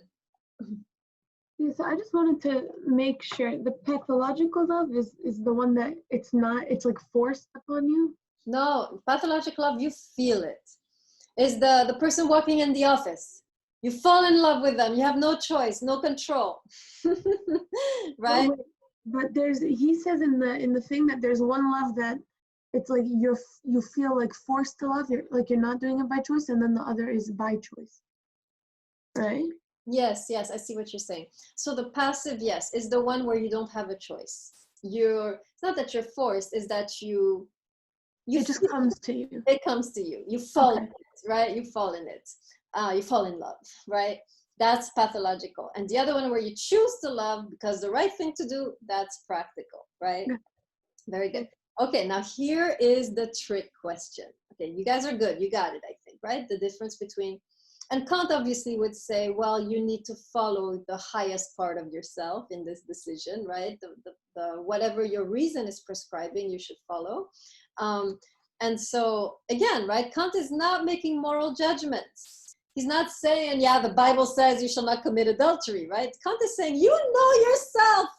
Yeah, so I just wanted to make sure the pathological love is the one that it's not, it's like forced upon you. No, pathological love, you feel it. Is the person walking in the office. You fall in love with them. You have no choice, no control. Right? But he says in the thing that there's one love that it's like you feel like forced to love, you're not doing it by choice, and then the other is by choice. Right? Yes, I see what you're saying. So the passive, yes, is the one where you don't have a choice. It's not that you're forced, is that it just comes to you. It comes to you. You fall in it, right? You fall in it. You fall in love, right? That's pathological. And the other one where you choose to love because the right thing to do, that's practical, right? Very good. Okay, now here is the trick question. Okay, you guys are good. You got it, I think, right? The difference between, and Kant obviously would say, well, you need to follow the highest part of yourself in this decision, right? The whatever your reason is prescribing, you should follow. And so again, right, Kant is not making moral judgments. He's not saying, yeah, the Bible says you shall not commit adultery, right? Kant is saying, you know yourself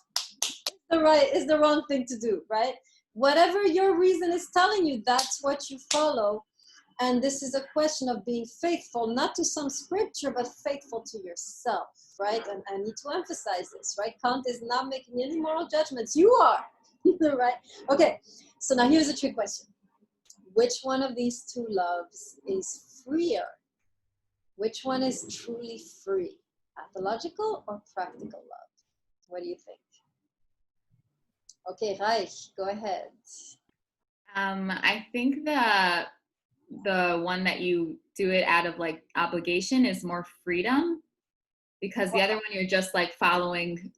is the wrong thing to do, right? Whatever your reason is telling you, that's what you follow. And this is a question of being faithful, not to some scripture, but faithful to yourself, right? And I need to emphasize this, right? Kant is not making any moral judgments. You are, right? Okay, so now here's a trick question. Which one of these two loves is freer? Which one is truly free? Pathological or practical love? What do you think? Okay, Reich, go ahead. I think the one that you do it out of like obligation is more freedom, because the other one you're just like following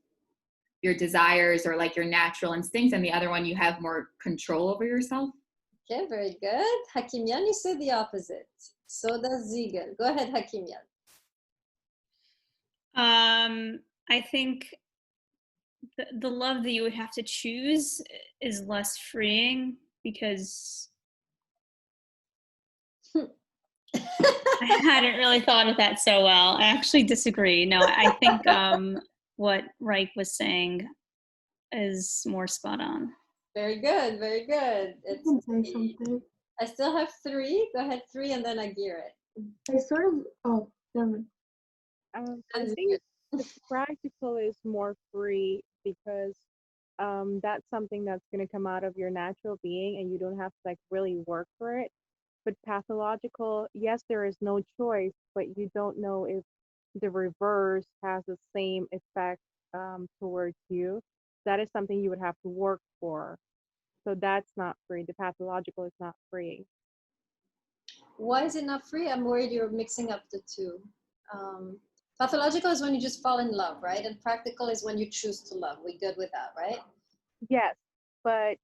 your desires or like your natural instincts, and the other one you have more control over yourself. Okay, very good. Hakimian, you said the opposite. So does Ziegel. Go ahead, Hakimian. I think the love that you would have to choose is less freeing because I hadn't really thought of that so well. I actually disagree. No, I think what Reich was saying is more spot on. Very good, very good. I still have three. Go ahead, three, and then I gear it. I sort of, never mind. I think the practical is more free because that's something that's going to come out of your natural being and you don't have to like really work for it. But pathological, yes, there is no choice, but you don't know if the reverse has the same effect towards you. That is something you would have to work for. So that's not free. The pathological is not free. Why is it not free? I'm worried you're mixing up the two. Pathological is when you just fall in love, right? And practical is when you choose to love. We good with that, right? Yes, but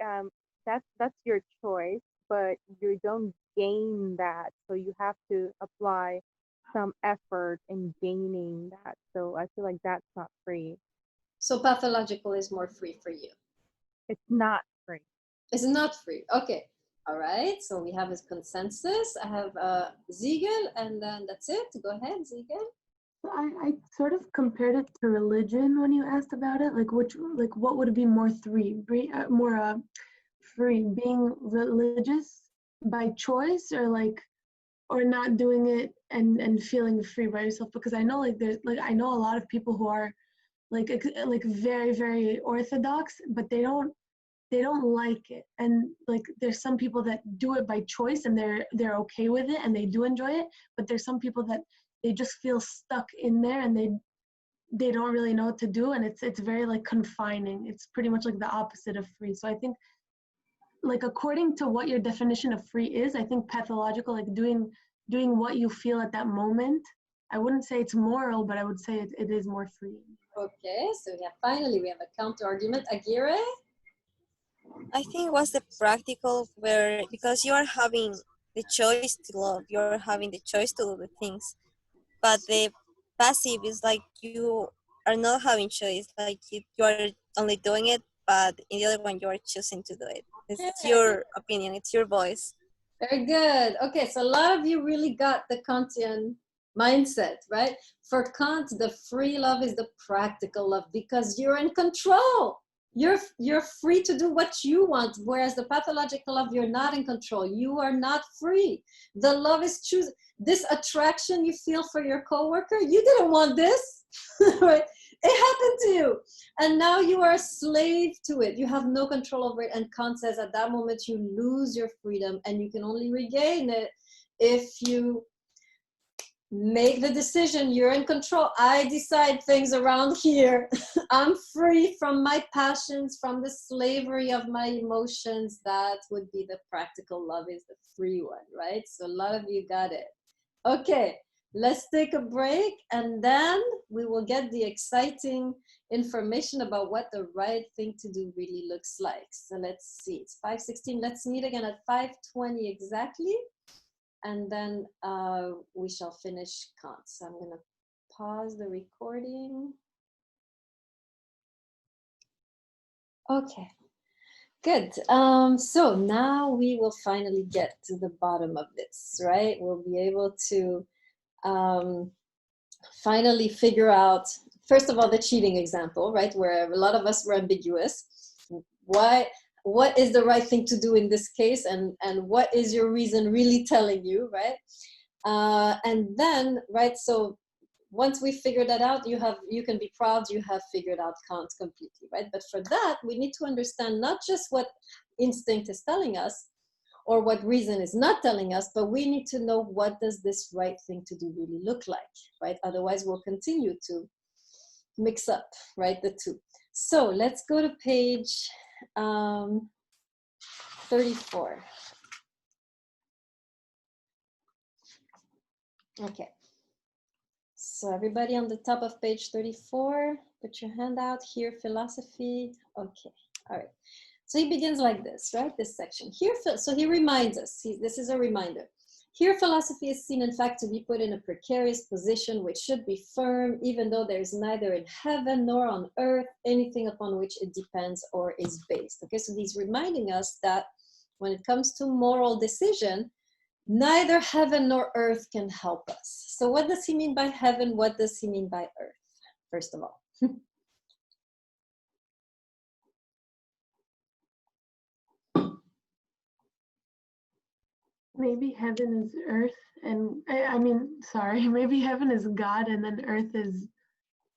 that's your choice. but you don't gain that. So you have to apply some effort in gaining that. So I feel like that's not free. So pathological is more free for you. It's not free. It's not free. Okay. All right. So we have a consensus. I have Ziegel, and then that's it. Go ahead, Ziegel. I sort of compared it to religion when you asked about it. Like what would be more more free, being religious by choice, or not doing it and feeling free by yourself? Because I know I know a lot of people who are like very, very orthodox, but they don't like it. And like there's some people that do it by choice and they're okay with it and they do enjoy it, but there's some people that they just feel stuck in there and they don't really know what to do, and it's very like confining. It's pretty much like the opposite of free. So I think, like, according to what your definition of free is, I think pathological, like doing what you feel at that moment, I wouldn't say it's moral, but I would say it is more free. Okay, so yeah, finally we have a counter argument. Aguirre? I think it was the practical where, because you are having the choice to love, you're having the choice to do the things, but the passive is like you are not having choice, like you are only doing it, but in the other one you are choosing to do it. It's your opinion, it's your voice. Very good. Okay, so a lot of you really got the Kantian mindset, right? For Kant, the free love is the practical love because you're in control. You're free to do what you want, whereas the pathological love, you're not in control. You are not free. The love is choose. This attraction you feel for your coworker, you didn't want this, right? It happened to you, and now you are a slave to it. You have no control over it. And Kant says at that moment you lose your freedom, and you can only regain it if you make the decision. You're in control. I decide things around here. I'm free from my passions, from the slavery of my emotions. That would be the practical love, is the free one, right? So a lot of you got it. Okay, let's take a break, and then we will get the exciting information about what the right thing to do really looks like. So let's see, it's 5:16. Let's meet again at 5:20 exactly. And then we shall finish Kant. So I'm going to pause the recording. Okay, good. So now we will finally get to the bottom of this, right? We'll be able to finally figure out, first of all, the cheating example, right? Where a lot of us were ambiguous. What is the right thing to do in this case, and what is your reason really telling you, right? And then, right, so once we figure that out, you can be proud you have figured out Kant completely, right? But for that, we need to understand not just what instinct is telling us or what reason is not telling us, but we need to know what does this right thing to do really look like, right? Otherwise, we'll continue to mix up, right, the two. So let's go to page 34. Okay. So everybody on the top of page 34, put your hand out here, philosophy. Okay, all right. So he begins like this, right? This section. So he reminds us, this is a reminder. Here, philosophy is seen, in fact, to be put in a precarious position which should be firm, even though there is neither in heaven nor on earth anything upon which it depends or is based. Okay, so he's reminding us that when it comes to moral decision, neither heaven nor earth can help us. So what does he mean by heaven? What does he mean by earth, first of all? Maybe heaven is earth, and I mean, sorry, maybe heaven is God, and then earth is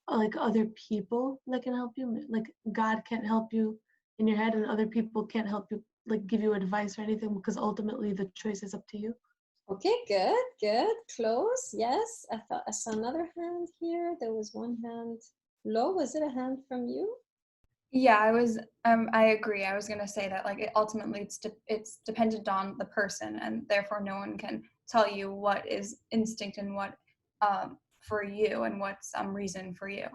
like other people that can help you. Like God can't help you in your head, and other people can't help you, like give you advice or anything, because ultimately the choice is up to you. Okay, good, close. Yes, I thought I saw another hand here. There was one hand low. Was it a hand from you? Yeah, I agree. I was going to say that, like, ultimately it's dependent on the person, and therefore no one can tell you what is instinct and what for you and what's reason for you.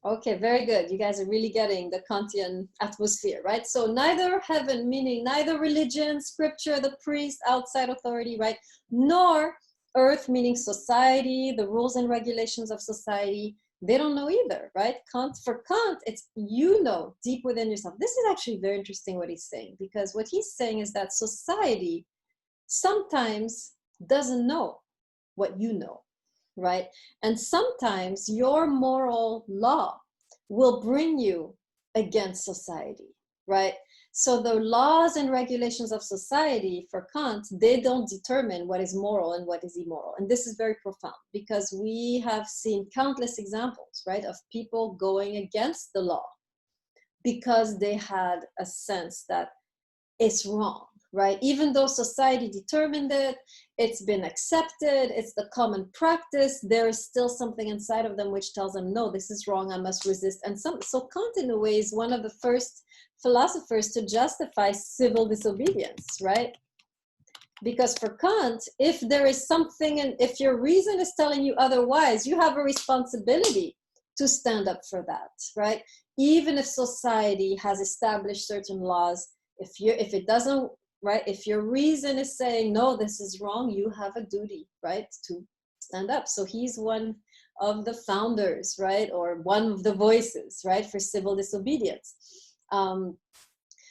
Okay, very good. You guys are really getting the Kantian atmosphere, right? So neither heaven, meaning neither religion, scripture, the priest, outside authority, right? Nor earth, meaning society, the rules and regulations of society. They don't know either, right? For Kant, it's you know deep within yourself. This is actually very interesting what he's saying, because what he's saying is that society sometimes doesn't know what you know, right? And sometimes your moral law will bring you against society, right? So the laws and regulations of society for Kant, they don't determine what is moral and what is immoral. And this is very profound, because we have seen countless examples, right, of people going against the law because they had a sense that it's wrong, right? Even though society determined it, it's been accepted, it's the common practice, there is still something inside of them which tells them, no, this is wrong, I must resist. And so Kant, in a way, is one of the first philosophers to justify civil disobedience, right? Because for Kant, if there is something, and if your reason is telling you otherwise, you have a responsibility to stand up for that, right? Even if society has established certain laws, if it doesn't, right, if your reason is saying, no, this is wrong, you have a duty, right, to stand up. So he's one of the founders, right, or one of the voices, right, for civil disobedience.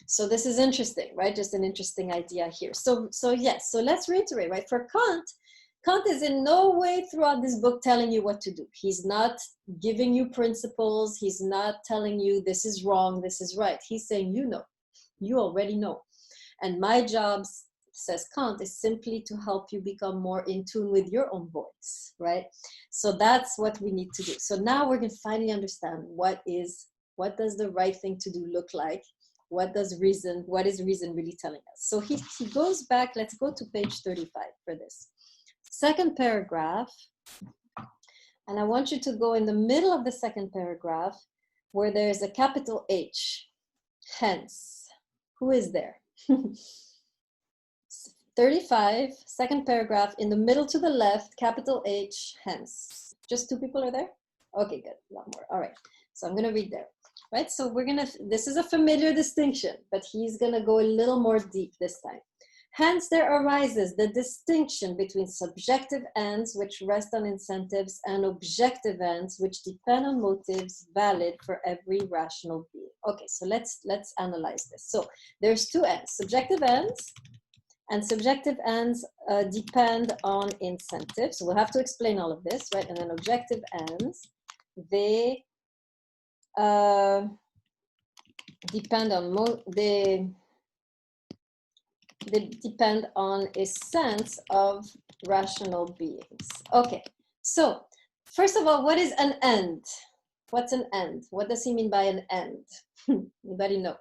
So this is interesting, right, just an interesting idea here. So yes, so let's reiterate, right, for Kant is in no way throughout this book telling you what to do. He's not giving you principles. He's not telling you this is wrong, this is right. He's saying, you know, you already know. And my job, says Kant, is simply to help you become more in tune with your own voice, right? So that's what we need to do. So now we're going to finally understand what does the right thing to do look like? What is reason really telling us? So he goes back, let's go to page 35 for this. Second paragraph, and I want you to go in the middle of the second paragraph where there's a capital H, hence. Who is there? 35, second paragraph, in the middle to the left, capital H, hence. Just two people are there? Okay, good, a lot more. All right, so I'm gonna read there, right? So this is a familiar distinction, but he's gonna go a little more deep this time. Hence, there arises the distinction between subjective ends, which rest on incentives, and objective ends, which depend on motives valid for every rational being. Okay, so let's analyze this. So there's two ends, subjective ends, and subjective ends depend on incentives. So we'll have to explain all of this, right? And then objective ends, they depend on they depend on a sense of rational beings. Okay, so first of all, what is an end? What's an end? What does he mean by an end? Anybody know?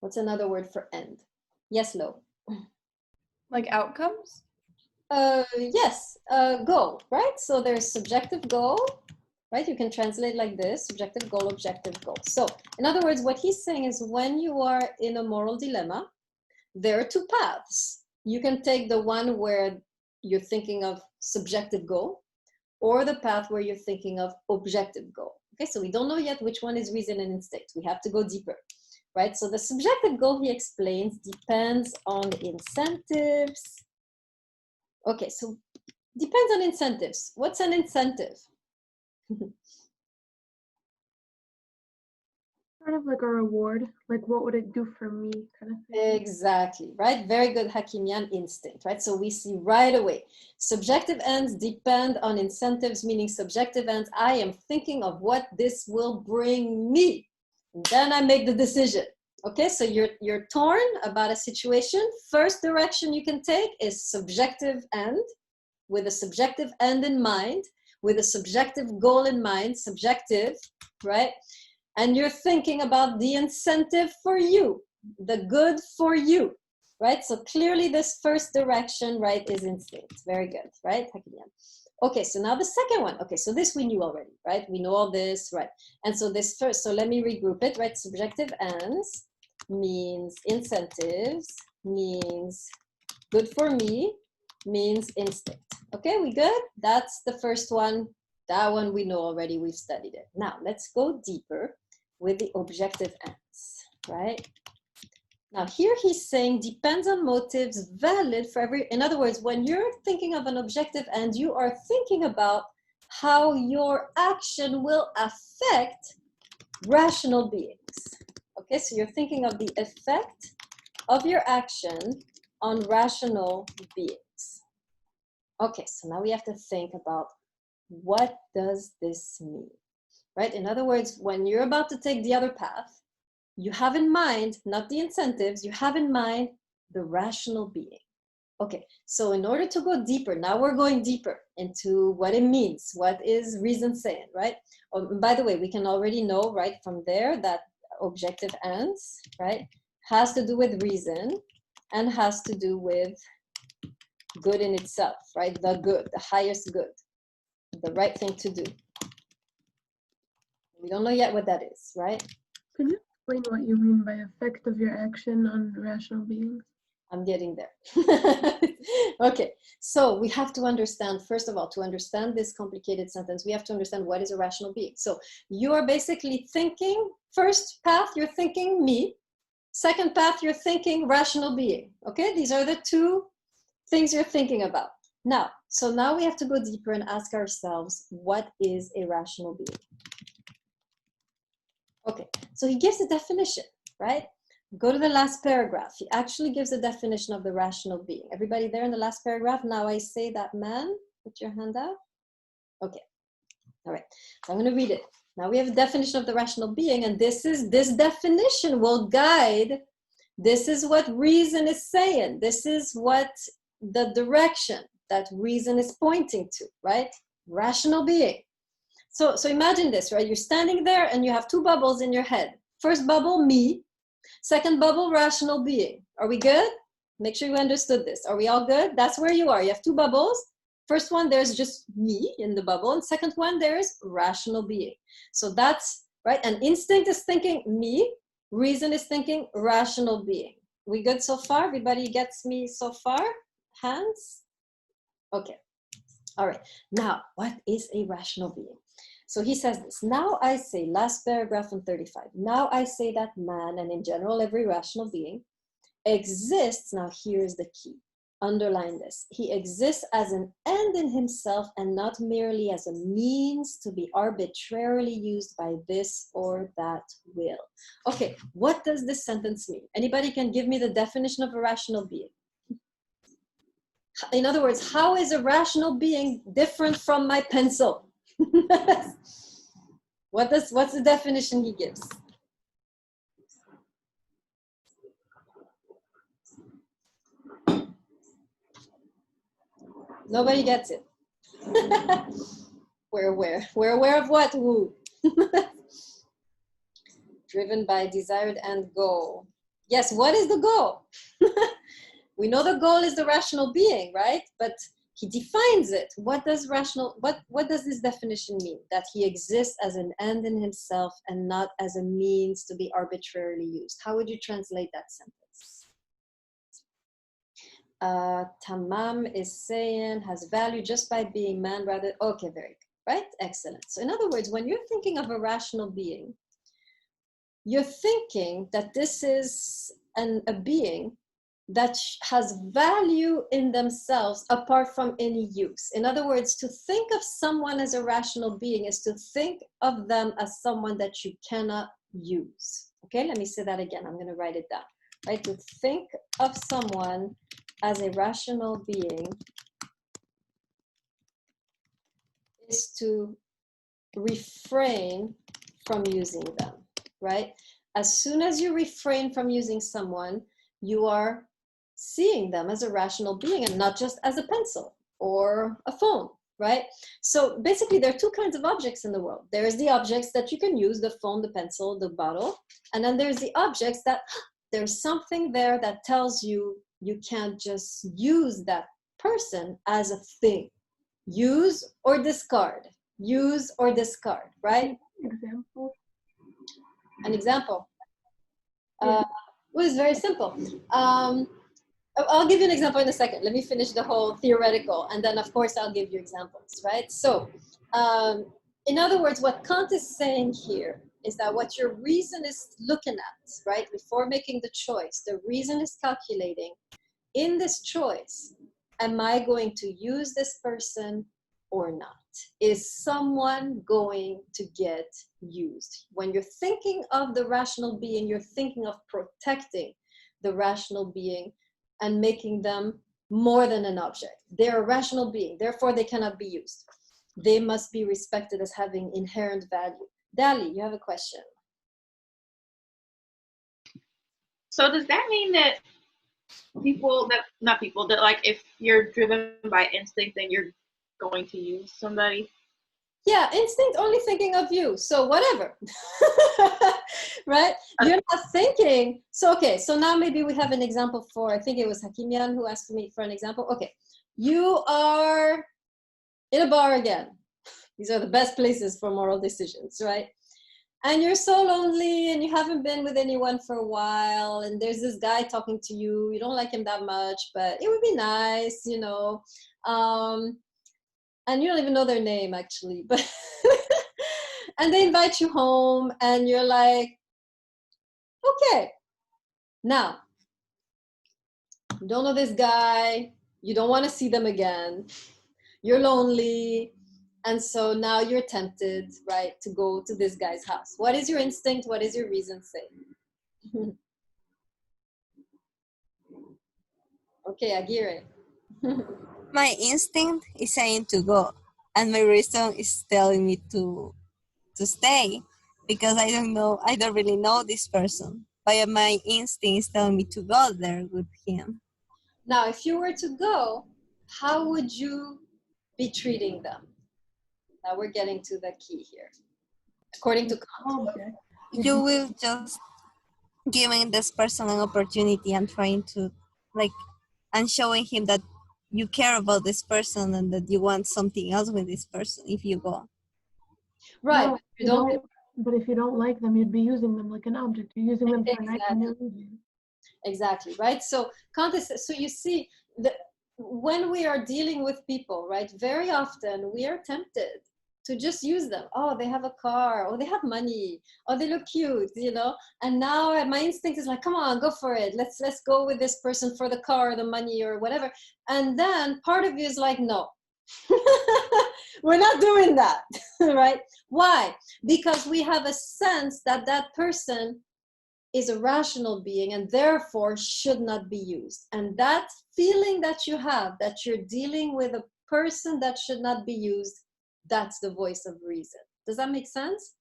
What's another word for end? Yes, Lo. Like outcomes? Yes, goal, right? So there's subjective goal, right? You can translate like this, subjective goal, objective goal. So in other words, what he's saying is when you are in a moral dilemma, there are two paths. You can take the one where you're thinking of subjective goal, or the path where you're thinking of objective goal. Okay, so we don't know yet which one is reason and instinct. We have to go deeper, right? So the subjective goal, he explains, depends on incentives. Okay, so depends on incentives. What's an incentive? Sort of like a reward, like what would it do for me kind of thing. Exactly, right? Very good Hakimian instinct, right? So we see right away, subjective ends depend on incentives, meaning subjective ends, I am thinking of what this will bring me. Then I make the decision. Okay, so you're torn about a situation. First direction you can take is subjective end, with a subjective end in mind, with a subjective goal in mind, subjective, right? And you're thinking about the incentive for you, the good for you, right? So clearly this first direction, right, is instinct. Very good, right? Okay, so now the second one. Okay, so this we knew already, right? We know all this, right? And so this first, so let me regroup it, right? Subjective ends means incentives, means good for me, means instinct. Okay, we good? That's the first one That one we know already, we've studied it. Now, let's go deeper with the objective ends, right? Now, here he's saying depends on motives valid for every, in other words, when you're thinking of an objective end, you are thinking about how your action will affect rational beings. Okay, so you're thinking of the effect of your action on rational beings. Okay, so now we have to think about what does this mean, right? In other words, when you're about to take the other path, you have in mind, not the incentives, you have in mind the rational being. Okay, so in order to go deeper, now we're going deeper into what it means. What is reason saying, right? By the way, we can already know right from there that objective ends, right, has to do with reason and has to do with good in itself, right? The good, the highest good, the right thing to do. We don't know yet what that is, right? Can you explain what you mean by effect of your action on rational beings? I'm getting there. Okay, so we have to understand, first of all, to understand this complicated sentence, we have to understand what is a rational being. So you are basically thinking, first path, you're thinking me. Second path, you're thinking rational being. Okay, these are the two things you're thinking about. Now, so now we have to go deeper and ask ourselves, what is a rational being? Okay, so he gives a definition, right? Go to the last paragraph. He actually gives a definition of the rational being. Everybody there in the last paragraph? Now I say that man, put your hand out. Okay, all right, so I'm gonna read it. Now we have a definition of the rational being, and this definition will guide, this is what reason is saying. This is what the direction that reason is pointing to, right? Rational being. So imagine this, right? You're standing there and you have two bubbles in your head. First bubble, me. Second bubble, rational being. Are we good? Make sure you understood this. Are we all good? That's where you are. You have two bubbles. First one, there's just me in the bubble. And second one, there's rational being. So that's, right? And instinct is thinking me. Reason is thinking rational being. We good so far? Everybody gets me so far? Hands? Okay. All right. Now, what is a rational being? So he says this, now I say, last paragraph on 35, now I say that man, and in general every rational being, exists, now here's the key, underline this, he exists as an end in himself and not merely as a means to be arbitrarily used by this or that will. Okay, what does this sentence mean? Anybody can give me the definition of a rational being? In other words, how is a rational being different from my pencil? What's the definition he gives? Nobody gets it. We're aware. We're aware of what? Woo. Driven by desired end goal. Yes, what is the goal? We know the goal is the rational being, right? But he defines it. What does this definition mean? That he exists as an end in himself and not as a means to be arbitrarily used. How would you translate that sentence? Tamam is saying has value just by being man rather. Okay, very good, right? Excellent. So in other words, when you're thinking of a rational being, you're thinking that this is a being that has value in themselves apart from any use. In other words, to think of someone as a rational being is to think of them as someone that you cannot use. Okay, let me say that again. I'm going to write it down. Right? To think of someone as a rational being is to refrain from using them, right? As soon as you refrain from using someone, you are seeing them as a rational being and not just as a pencil or a phone, right? So basically there are two kinds of objects in the world. There's the objects that you can use, the phone, the pencil, the bottle, and then there's the objects that there's something there that tells you you can't just use that person as a thing. Use or discard. Use or discard, right? Example. An example. Well, it's very simple. I'll give you an example in a second. Let me finish the whole theoretical, and then of course I'll give you examples, right? So In other words, what Kant is saying here is that what your reason is looking at, right, before making the choice, the reason is calculating, in this choice, am I going to use this person or not? Is someone going to get used? When you're thinking of the rational being, you're thinking of protecting the rational being and making them more than an object. They're a rational being, therefore they cannot be used. They must be respected as having inherent value. Dali, you have a question. So does that mean that that like if you're driven by instinct, then you're going to use somebody? Yeah, instinct only thinking of you, so whatever. Right? You're not thinking. So okay, so now maybe we have an example for, I think it was Hakimian who asked me for an example. Okay, you are in a bar again. These are the best places for moral decisions, right? And you're so lonely and you haven't been with anyone for a while, and there's this guy talking to you, you don't like him that much, but it would be nice, you know. And you don't even know their name actually, but and they invite you home and you're like, okay, now you don't know this guy, you don't want to see them again, you're lonely, and so now you're tempted, right, to go to this guy's house. What is your instinct? What is your reason say? Okay, Aguirre. My instinct is saying to go, and my reason is telling me to stay, because I don't really know this person. But my instinct is telling me to go there with him. Now, if you were to go, how would you be treating them? Now we're getting to the key here. According to Kant. You will just giving this person an opportunity and trying to and showing him that you care about this person and that you want something else with this person if you go. Right. No, but if you don't like them, you'd be using them like an object. You're using them for an illusion. Exactly, right? So Kant is, so you see, when we are dealing with people, right, very often we are tempted to just use them. Oh, they have a car, or they have money, or they look cute, you know. And now my instinct is like, come on, go for it. Let's go with this person for the car, or the money, or whatever. And then part of you is like, no, we're not doing that, right? Why? Because we have a sense that that person is a rational being and therefore should not be used. And that feeling that you have, that you're dealing with a person that should not be used, that's the voice of reason. Does that make sense?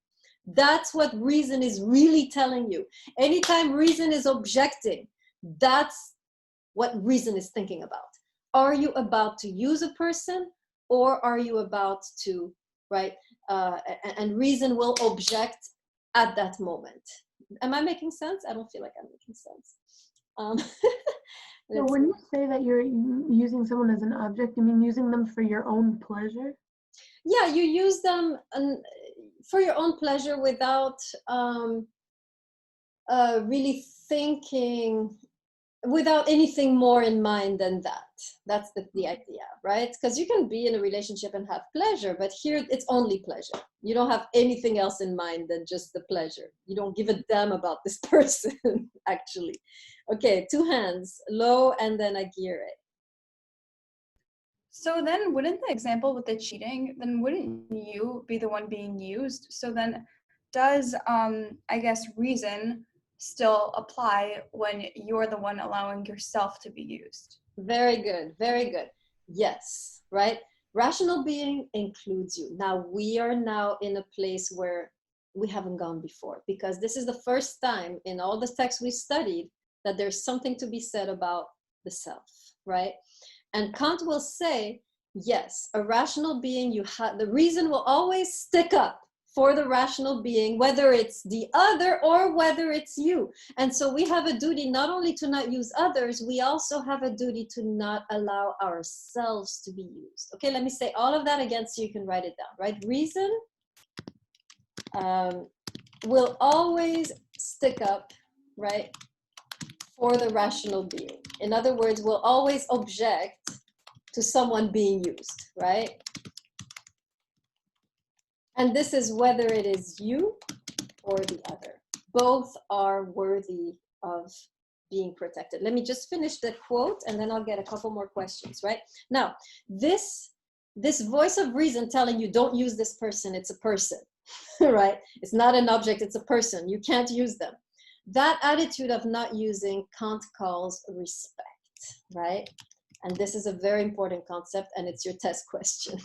That's what reason is really telling you. Anytime reason is objecting, that's what reason is thinking about. Are you about to use a person, or are you about to, right? And reason will object at that moment. Am I making sense? I don't feel like I'm making sense. So when you say that you're using someone as an object, you mean using them for your own pleasure? Yeah, you use them for your own pleasure without really thinking, without anything more in mind than that. That's the idea, right? Because you can be in a relationship and have pleasure, but here it's only pleasure. You don't have anything else in mind than just the pleasure. You don't give a damn about this person, actually. Okay, two hands, Lo and then Aguirre. So then wouldn't the example with the cheating, then wouldn't you be the one being used? So then does, I guess, reason still apply when you're the one allowing yourself to be used? Very good, very good. Yes, right? Rational being includes you. Now, we are now in a place where we haven't gone before, because this is the first time in all the texts we studied that there's something to be said about the self, right? And Kant will say, yes, a rational being, the reason will always stick up for the rational being, whether it's the other or whether it's you. And so we have a duty not only to not use others, we also have a duty to not allow ourselves to be used. Okay, let me say all of that again so you can write it down, right? Reason will always stick up, right, for the rational being. In other words, will always object to someone being used, right? And this is whether it is you or the other. Both are worthy of being protected. Let me just finish the quote and then I'll get a couple more questions, right? Now, this voice of reason telling you don't use this person, it's a person, right? It's not an object, it's a person. You can't use them. That attitude of not using Kant calls respect, right? And this is a very important concept and it's your test question.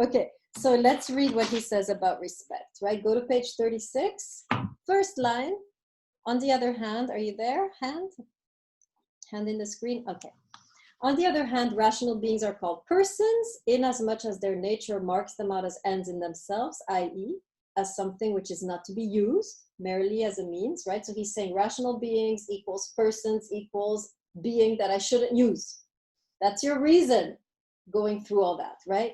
Okay, so let's read what he says about respect, right? Go to page 36, first line. On the other hand, are you there? Hand in the screen? Okay. On the other hand, rational beings are called persons inasmuch as their nature marks them out as ends in themselves, i.e., as something which is not to be used, merely as a means, right? So he's saying rational beings equals persons equals being that I shouldn't use. That's your reason going through all that, right?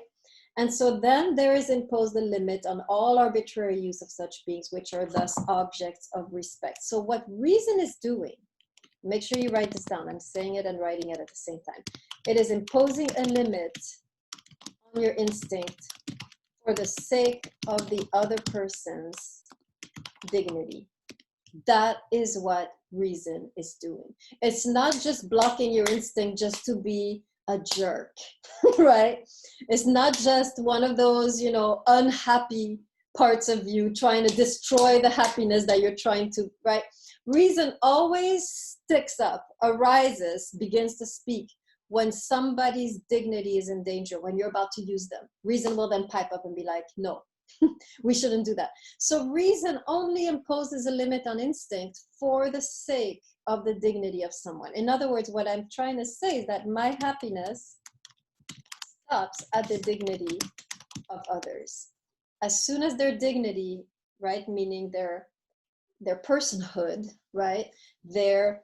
And so then there is imposed a limit on all arbitrary use of such beings, which are thus objects of respect. So what reason is doing, make sure you write this down. I'm saying it and writing it at the same time. It is imposing a limit on your instinct for the sake of the other person's dignity. That is what reason is doing. It's not just blocking your instinct just to be a jerk, right? It's not just one of those, you know, unhappy parts of you trying to destroy the happiness that you're trying to, right? Reason always sticks up, arises, begins to speak when somebody's dignity is in danger, when you're about to use them. Reason will then pipe up and be like, no, we shouldn't do that. So reason only imposes a limit on instinct for the sake of the dignity of someone. In other words, what I'm trying to say is that my happiness stops at the dignity of others. As soon as their dignity, right, meaning their personhood, right, their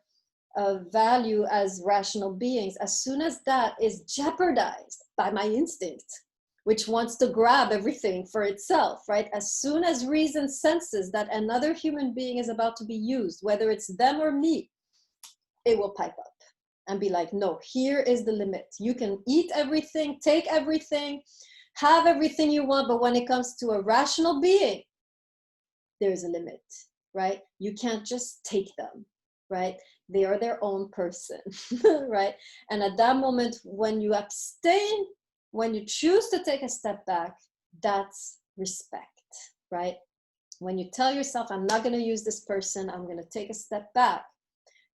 value as rational beings, as soon as that is jeopardized by my instinct, which wants to grab everything for itself, right? As soon as reason senses that another human being is about to be used, whether it's them or me, it will pipe up and be like, no, here is the limit. You can eat everything, take everything, have everything you want, but when it comes to a rational being, there's a limit, right? You can't just take them, right? They are their own person, right? And at that moment, when you abstain, when you choose to take a step back, that's respect, right? When you tell yourself, I'm not going to use this person, I'm going to take a step back,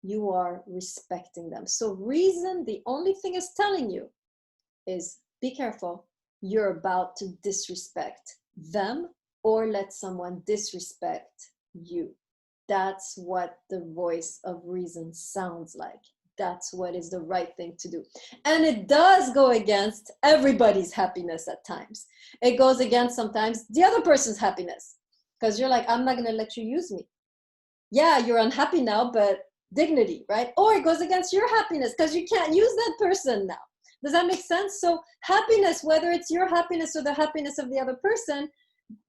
you are respecting them. So reason, the only thing it's telling you is be careful. You're about to disrespect them or let someone disrespect you. That's what the voice of reason sounds like. That's what is the right thing to do. And it does go against everybody's happiness at times. It goes against sometimes the other person's happiness because you're like, I'm not going to let you use me. Yeah, you're unhappy now, but dignity, right? Or it goes against your happiness because you can't use that person now. Does that make sense? So happiness, whether it's your happiness or the happiness of the other person,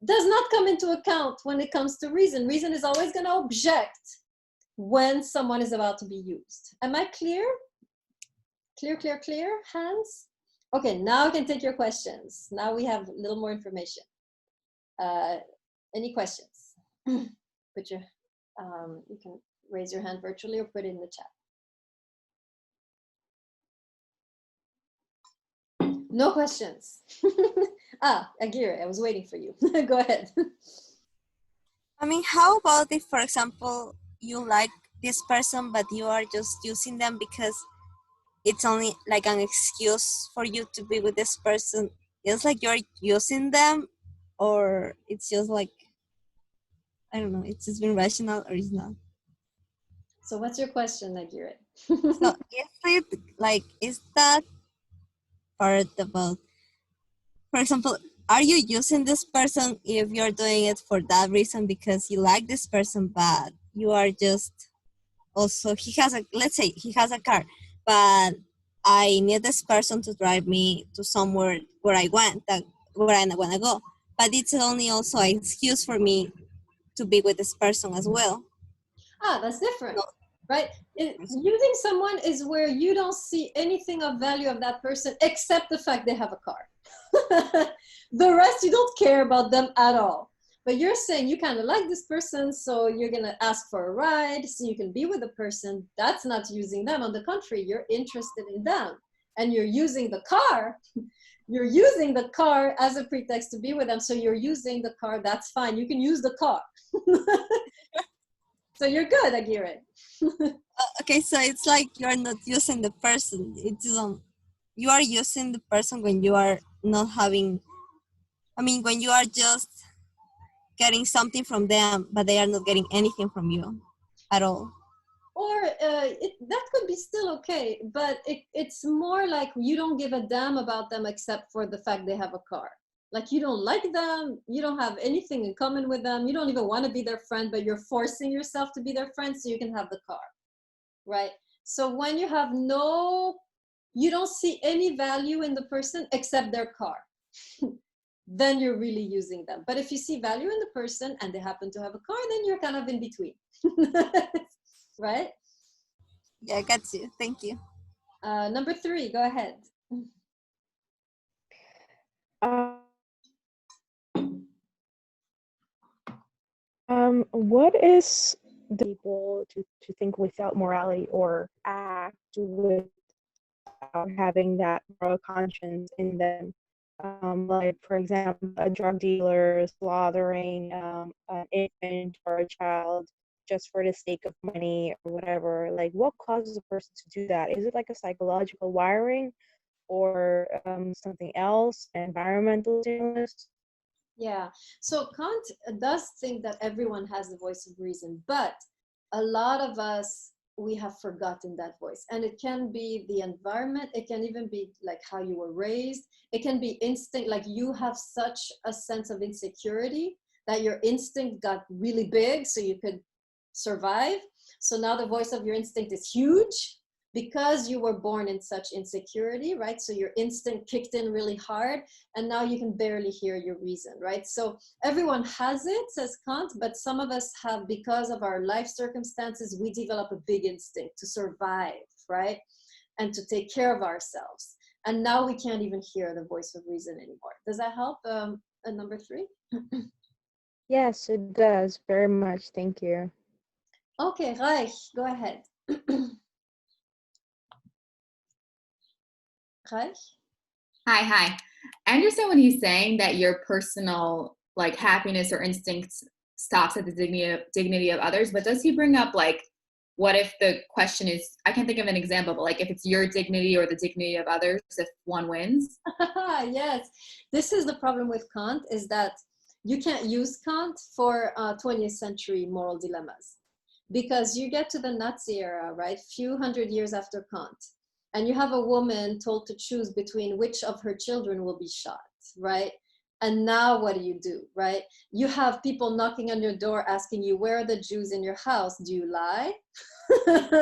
does not come into account when it comes to reason. Reason is always going to object when someone is about to be used. Am I clear? Clear? Hands? Okay, now I can take your questions. Now we have a little more information. Any questions? Put your, you can raise your hand virtually or put it in the chat. No questions. Aguirre, I was waiting for you. Go ahead. I mean, how about if, for example, you like this person, but you are just using them because it's only like an excuse for you to be with this person? It's like you're using them, or it's just like, I don't know, it's just being rational or it's not. So what's your question, Aguirre? So is that part about, for example, are you using this person if you're doing it for that reason because you like this person, but you are just also, let's say he has a car, but I need this person to drive me to somewhere where I want to go. But it's only also an excuse for me to be with this person as well. That's different, right? Using someone is where you don't see anything of value of that person except the fact they have a car. The rest, you don't care about them at all. But you're saying you kind of like this person, so you're going to ask for a ride so you can be with the person. That's not using them. On the contrary, you're interested in them. And you're using the car. You're using the car as a pretext to be with them. So you're using the car. That's fine. You can use the car. So you're good, Aguirre. Okay, so it's like you're not using the person. It's you are using the person when you are not having. I mean, when you are just getting something from them, but they are not getting anything from you at all. Or that could be still okay, but it's more like you don't give a damn about them except for the fact they have a car. Like you don't like them, you don't have anything in common with them, you don't even want to be their friend, but you're forcing yourself to be their friend so you can have the car, right? So when you have you don't see any value in the person except their car, then you're really using them. But if you see value in the person and they happen to have a car, then you're kind of in between. Right? Yeah, I got you. Thank you. Number 3, go ahead. What is the people to think without morality or act without having that moral conscience in them? Like, for example, a drug dealer slaughtering an infant or a child just for the sake of money or whatever. Like, what causes a person to do that? Is it like a psychological wiring or something else, environmental stimulus? Yeah, so Kant does think that everyone has the voice of reason, but a lot of us, we have forgotten that voice. And it can be the environment, it can even be like how you were raised, it can be instinct, like you have such a sense of insecurity that your instinct got really big so you could survive. So now the voice of your instinct is huge because you were born in such insecurity, right? So your instinct kicked in really hard and now you can barely hear your reason, right? So everyone has it, says Kant, but some of us have, because of our life circumstances, we develop a big instinct to survive, right? And to take care of ourselves. And now we can't even hear the voice of reason anymore. Does that help? Number 3? Yes, it does very much. Thank you. Okay, Reich, go ahead. Reich? Hi. I understand what he's saying, that your personal like happiness or instincts stops at the dignity of others, but does he bring up like, what if the question is, I can't think of an example, but like if it's your dignity or the dignity of others, if one wins? Yes, this is the problem with Kant, is that you can't use Kant for 20th century moral dilemmas, because you get to the Nazi era, right? Few hundred years after Kant, and you have a woman told to choose between which of her children will be shot, right? And now what do, right? You have people knocking on your door asking you, where are the Jews in your house? Do you lie?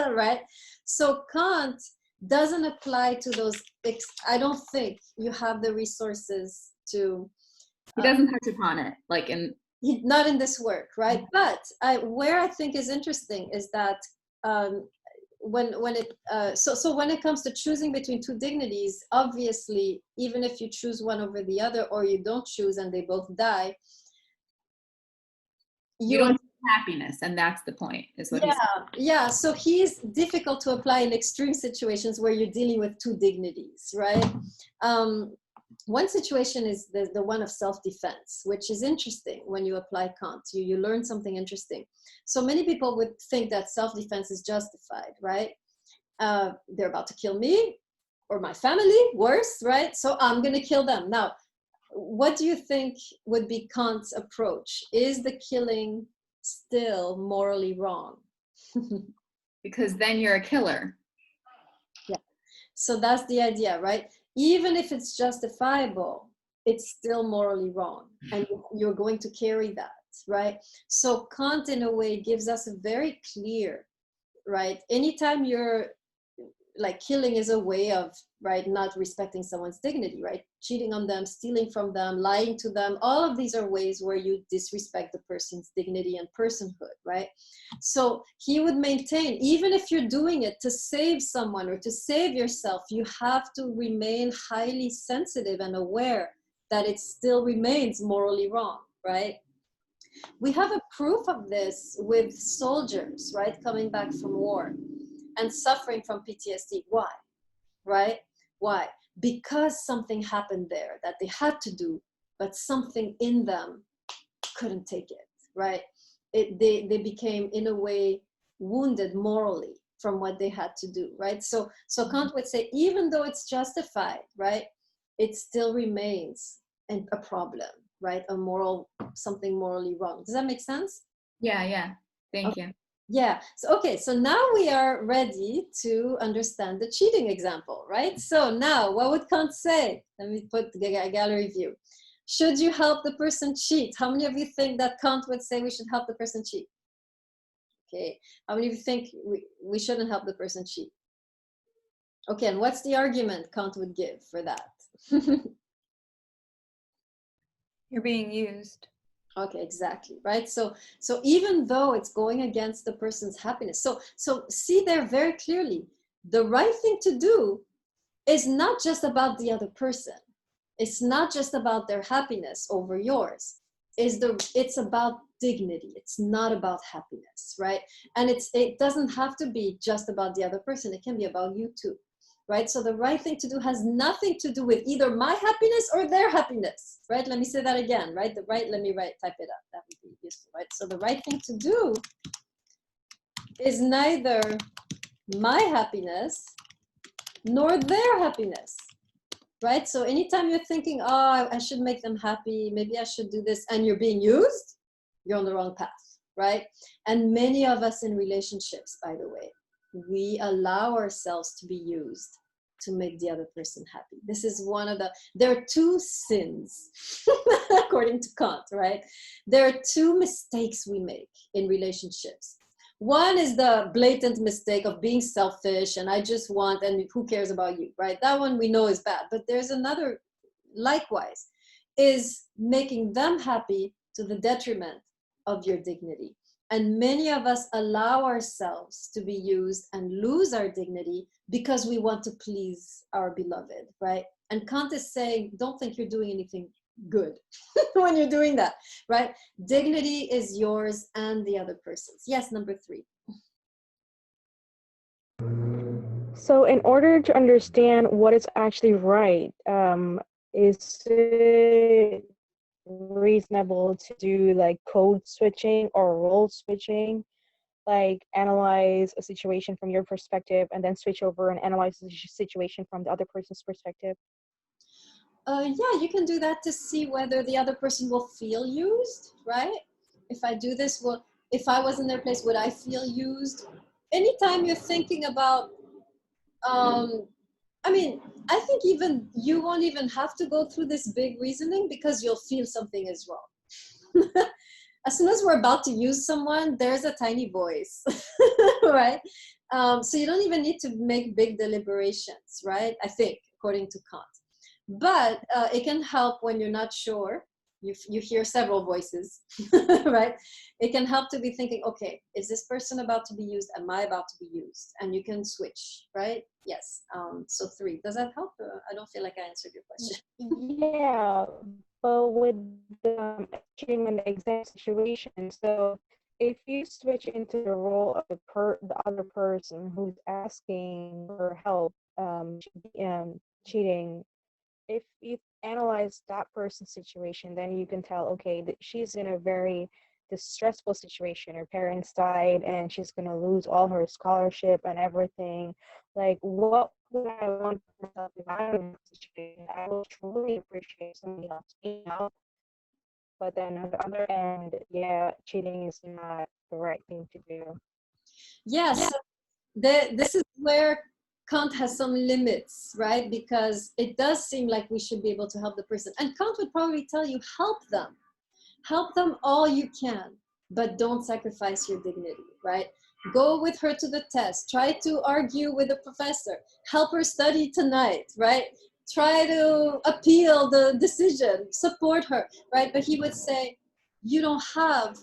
Right? So Kant doesn't apply to those. I don't think you have the resources to. He doesn't touch upon it, like in. Not in this work, right? But where I think is interesting is that when it comes to choosing between two dignities, obviously, even if you choose one over the other or you don't choose and they both die, you don't choose happiness, and that's the point, is what he's saying. Yeah, so he's difficult to apply in extreme situations where you're dealing with two dignities, right? One situation is the one of self-defense, which is interesting when you apply Kant. You learn something interesting. So many people would think that self-defense is justified, right? They're about to kill me or my family, worse, right? So I'm going to kill them. Now, what do you think would be Kant's approach? Is the killing still morally wrong? Because then you're a killer. Yeah. So that's the idea, right? Even if it's justifiable, it's still morally wrong. And you're going to carry that, right? So Kant, in a way, gives us a very clear, right? Anytime you're like killing is a way of, right, not respecting someone's dignity, right? Cheating on them, stealing from them, lying to them, all of these are ways where you disrespect the person's dignity and personhood, right? So he would maintain, even if you're doing it to save someone or to save yourself, you have to remain highly sensitive and aware that it still remains morally wrong, right? We have a proof of this with soldiers, right, coming back from war and suffering from PTSD. Why? Right? Why? Because something happened there that they had to do, but something in them couldn't take it, right? They became, in a way, wounded morally from what they had to do, right? So Kant would say, even though it's justified, right, it still remains a problem, right? Something morally wrong. Does that make sense? Yeah. Thank you. Yeah. So, okay. So now we are ready to understand the cheating example, right? So now what would Kant say? Let me put the gallery view. Should you help the person cheat? How many of you think that Kant would say we should help the person cheat? Okay. How many of you think we shouldn't help the person cheat? Okay. And what's the argument Kant would give for that? You're being used. Okay, exactly, right? So even though it's going against the person's happiness, so see there very clearly, the right thing to do is not just about the other person. It's not just about their happiness over yours. It's about dignity. It's not about happiness, right? And it doesn't have to be just about the other person. It can be about you too, right? So the right thing to do has nothing to do with either my happiness or their happiness, right? Let me say that again, right? Let me type it up. That would be useful, right? So the right thing to do is neither my happiness nor their happiness, right? So anytime you're thinking, oh, I should make them happy, maybe I should do this, and you're being used, you're on the wrong path, right? And many of us in relationships, by the way, we allow ourselves to be used to make the other person happy. This is there are two sins, according to Kant, right? There are two mistakes we make in relationships. One is the blatant mistake of being selfish and I just want, and who cares about you, right? That one we know is bad. But there's another, likewise, is making them happy to the detriment of your dignity. And many of us allow ourselves to be used and lose our dignity because we want to please our beloved, right? And Kant is saying, don't think you're doing anything good when you're doing that, right? Dignity is yours and the other person's. Yes, number 3. So in order to understand what is actually right, is it reasonable to do like code switching or role switching, like analyze a situation from your perspective and then switch over and analyze the situation from the other person's perspective? Yeah, you can do that to see whether the other person will feel used, right? If I do this, if I was in their place, would I feel used? Anytime you're thinking about, I mean, I think even you won't even have to go through this big reasoning because you'll feel something is wrong. As soon as we're about to use someone, there's a tiny voice, right? So you don't even need to make big deliberations, right? I think, according to Kant. But it can help when you're not sure. You hear several voices, right? It can help to be thinking, okay, is this person about to be used? Am I about to be used? And you can switch, right? Yes. So 3. Does that help? I don't feel like I answered your question. Yeah, but with the cheating in the exam situation, so if you switch into the role of the other person who's asking for help, cheating, if you analyze that person's situation, then you can tell, okay, that she's in a very distressful situation. Her parents died and she's going to lose all her scholarship and everything. Like, what would I want for myself if I were in that situation? I would truly appreciate somebody else being out. But then on the other end, yeah, cheating is not the right thing to do. Yes. This is where Kant has some limits, right? Because it does seem like we should be able to help the person. And Kant would probably tell you, help them. Help them all you can, but don't sacrifice your dignity, right? Go with her to the test. Try to argue with the professor. Help her study tonight, right? Try to appeal the decision. Support her, right? But he would say, you don't have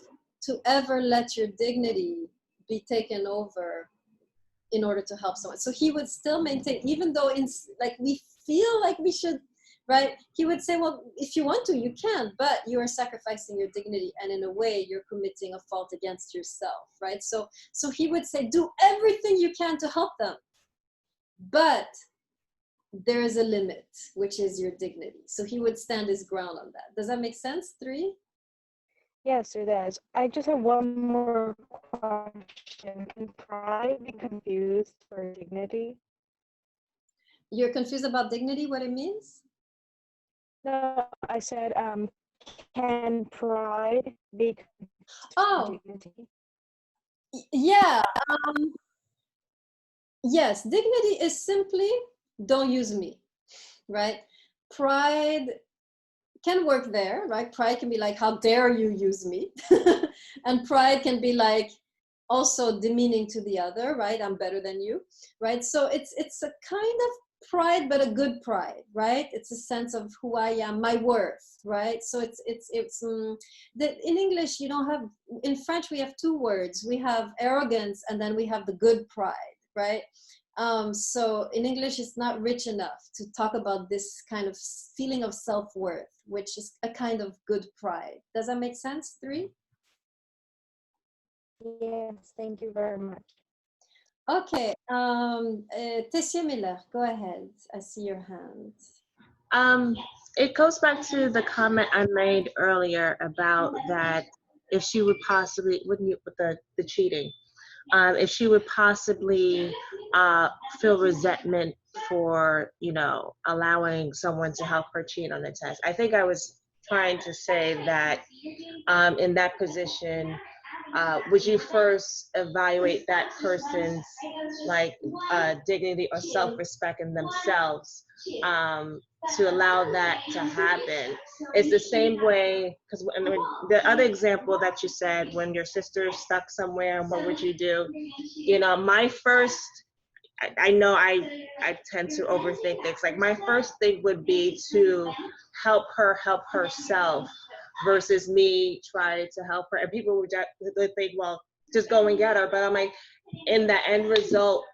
to ever let your dignity be taken over in order to help someone. So he would still maintain, even though like we feel like we should, right? He would say, well, if you want to, you can, but you are sacrificing your dignity, and in a way you're committing a fault against yourself, right? So he would say, do everything you can to help them, but there is a limit, which is your dignity. So he would stand his ground on that. Does that make sense? 3? Yes, it does. I just have one more question. Can pride be confused for dignity? You're confused about dignity, what it means? No, I said, can pride be confused for dignity? Yeah. Yes, dignity is simply don't use me, right? Pride can work there, right? Pride can be like, how dare you use me? And pride can be like also demeaning to the other, right? I'm better than you, right? So it's a kind of pride, but a good pride, right? It's a sense of who I am, my worth, right? So it's in English, you don't have, in French, we have 2 words. We have arrogance, and then we have the good pride, right? So in English, it's not rich enough to talk about this kind of feeling of self-worth, which is a kind of good pride. Does that make sense? 3? Yes, thank you very much. Okay, Tessia Miller, go ahead. I see your hand. It goes back to the comment I made earlier about that if she would possibly, with the cheating, if she would possibly feel resentment for, allowing someone to help her cheat on the test. I think I was trying to say that in that position, would you first evaluate that person's dignity or self-respect in themselves to allow that to happen? It's the same way, because the other example that you said, when your sister's stuck somewhere, what would you do? My first, I know I tend to overthink things. Like, my first thing would be to help her help herself versus me try to help her. And people would think, well, just go and get her. But I'm like, in the end result,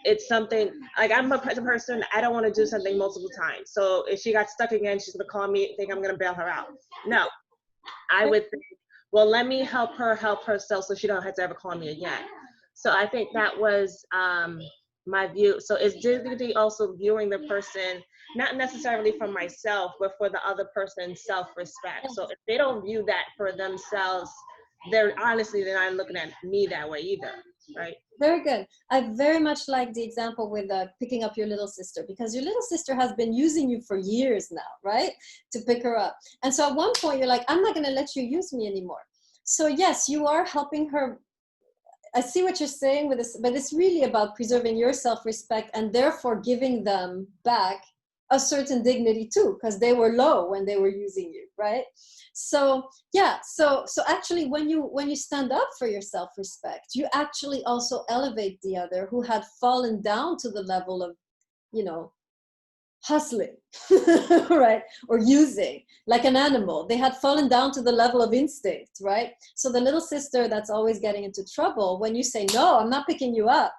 it's something, like, I'm a person, I don't want to do something multiple times. So if she got stuck again, she's going to call me, think I'm going to bail her out. No, I would think, well, let me help her help herself so she don't have to ever call me again. So I think that was my view. So is dignity also viewing the person, not necessarily for myself, but for the other person's self-respect? So if they don't view that for themselves, they're not looking at me that way either, right? Very good. I very much like the example with picking up your little sister, because your little sister has been using you for years now, right? To pick her up. And so at one point you're like, I'm not going to let you use me anymore. So yes, you are helping her. I see what you're saying with this, but it's really about preserving your self-respect and therefore giving them back a certain dignity too, because they were low when they were using you, right? So yeah, so actually when you stand up for your self-respect, you actually also elevate the other who had fallen down to the level of, hustling, right? Or using, like an animal. They had fallen down to the level of instinct, right? So the little sister that's always getting into trouble, when you say, no, I'm not picking you up,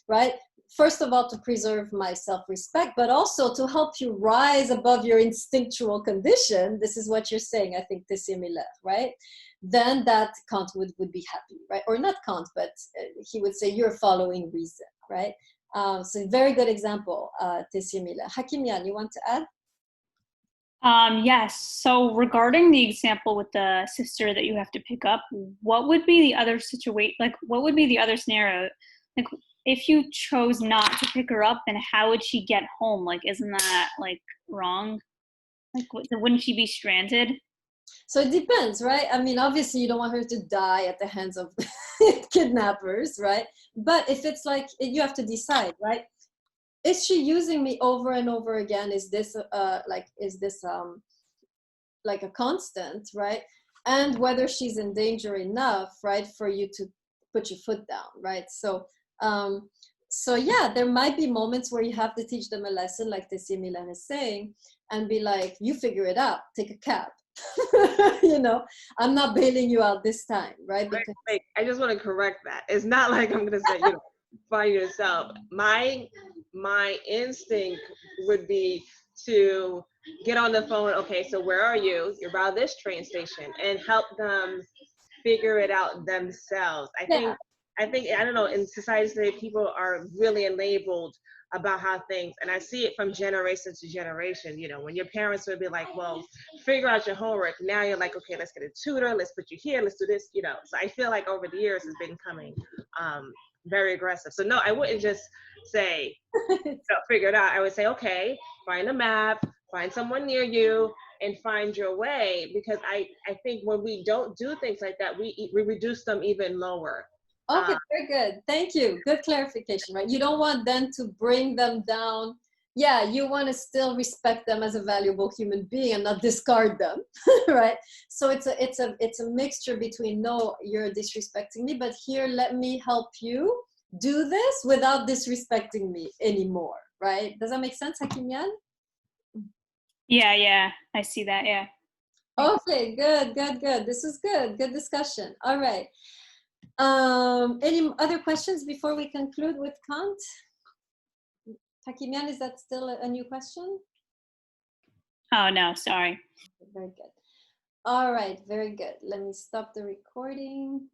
right? First of all, to preserve my self-respect, but also to help you rise above your instinctual condition. This is what you're saying, I think, Tessia Miller, right? Then that Kant would be happy, right? Or not Kant, but he would say, you're following reason, right? So very good example, Tessia Miller. Hakimian, you want to add? Yes. So regarding the example with the sister that you have to pick up, what would be the other situation? Like, what would be the other scenario? Like, if you chose not to pick her up, then how would she get home? Like, isn't that like wrong? Like, wouldn't she be stranded? So it depends, right? I mean, obviously you don't want her to die at the hands of kidnappers, right? But if it's like, you have to decide, right? Is she using me over and over again? Is this like a constant, right? And whether she's in danger enough, right, for you to put your foot down, right? So yeah, there might be moments where you have to teach them a lesson, like Tessie Milan is saying, and be like, you figure it out, take a cab. You know, I'm not bailing you out this time, right? Because Wait, I just want to correct that. It's not like I'm gonna say, find yourself. My instinct would be to get on the phone. Okay, so where are you? You're by this train station, and help them figure it out themselves. I think I don't know, in society today, people are really enabled about how things, and I see it from generation to generation. When your parents would be like, well, figure out your homework. Now you're like, okay, let's get a tutor, let's put you here, let's do this. So I feel like over the years it's been coming very aggressive. So no, I wouldn't just say, figure it out. I would say, okay, find a map, find someone near you, and find your way. Because I think when we don't do things like that, we reduce them even lower. Okay, very good. Thank you. Good clarification, right? You don't want them to bring them down. Yeah, you want to still respect them as a valuable human being and not discard them, right? So it's a mixture between, no, you're disrespecting me, but here, let me help you do this without disrespecting me anymore, right? Does that make sense, Hakimian? Yeah, I see that, yeah. Okay, good. This is good. Good discussion. All right. Any other questions before we conclude with Kant? Hakimian, is that still a new question? Oh, no, sorry. Very good. All right, very good. Let me stop the recording.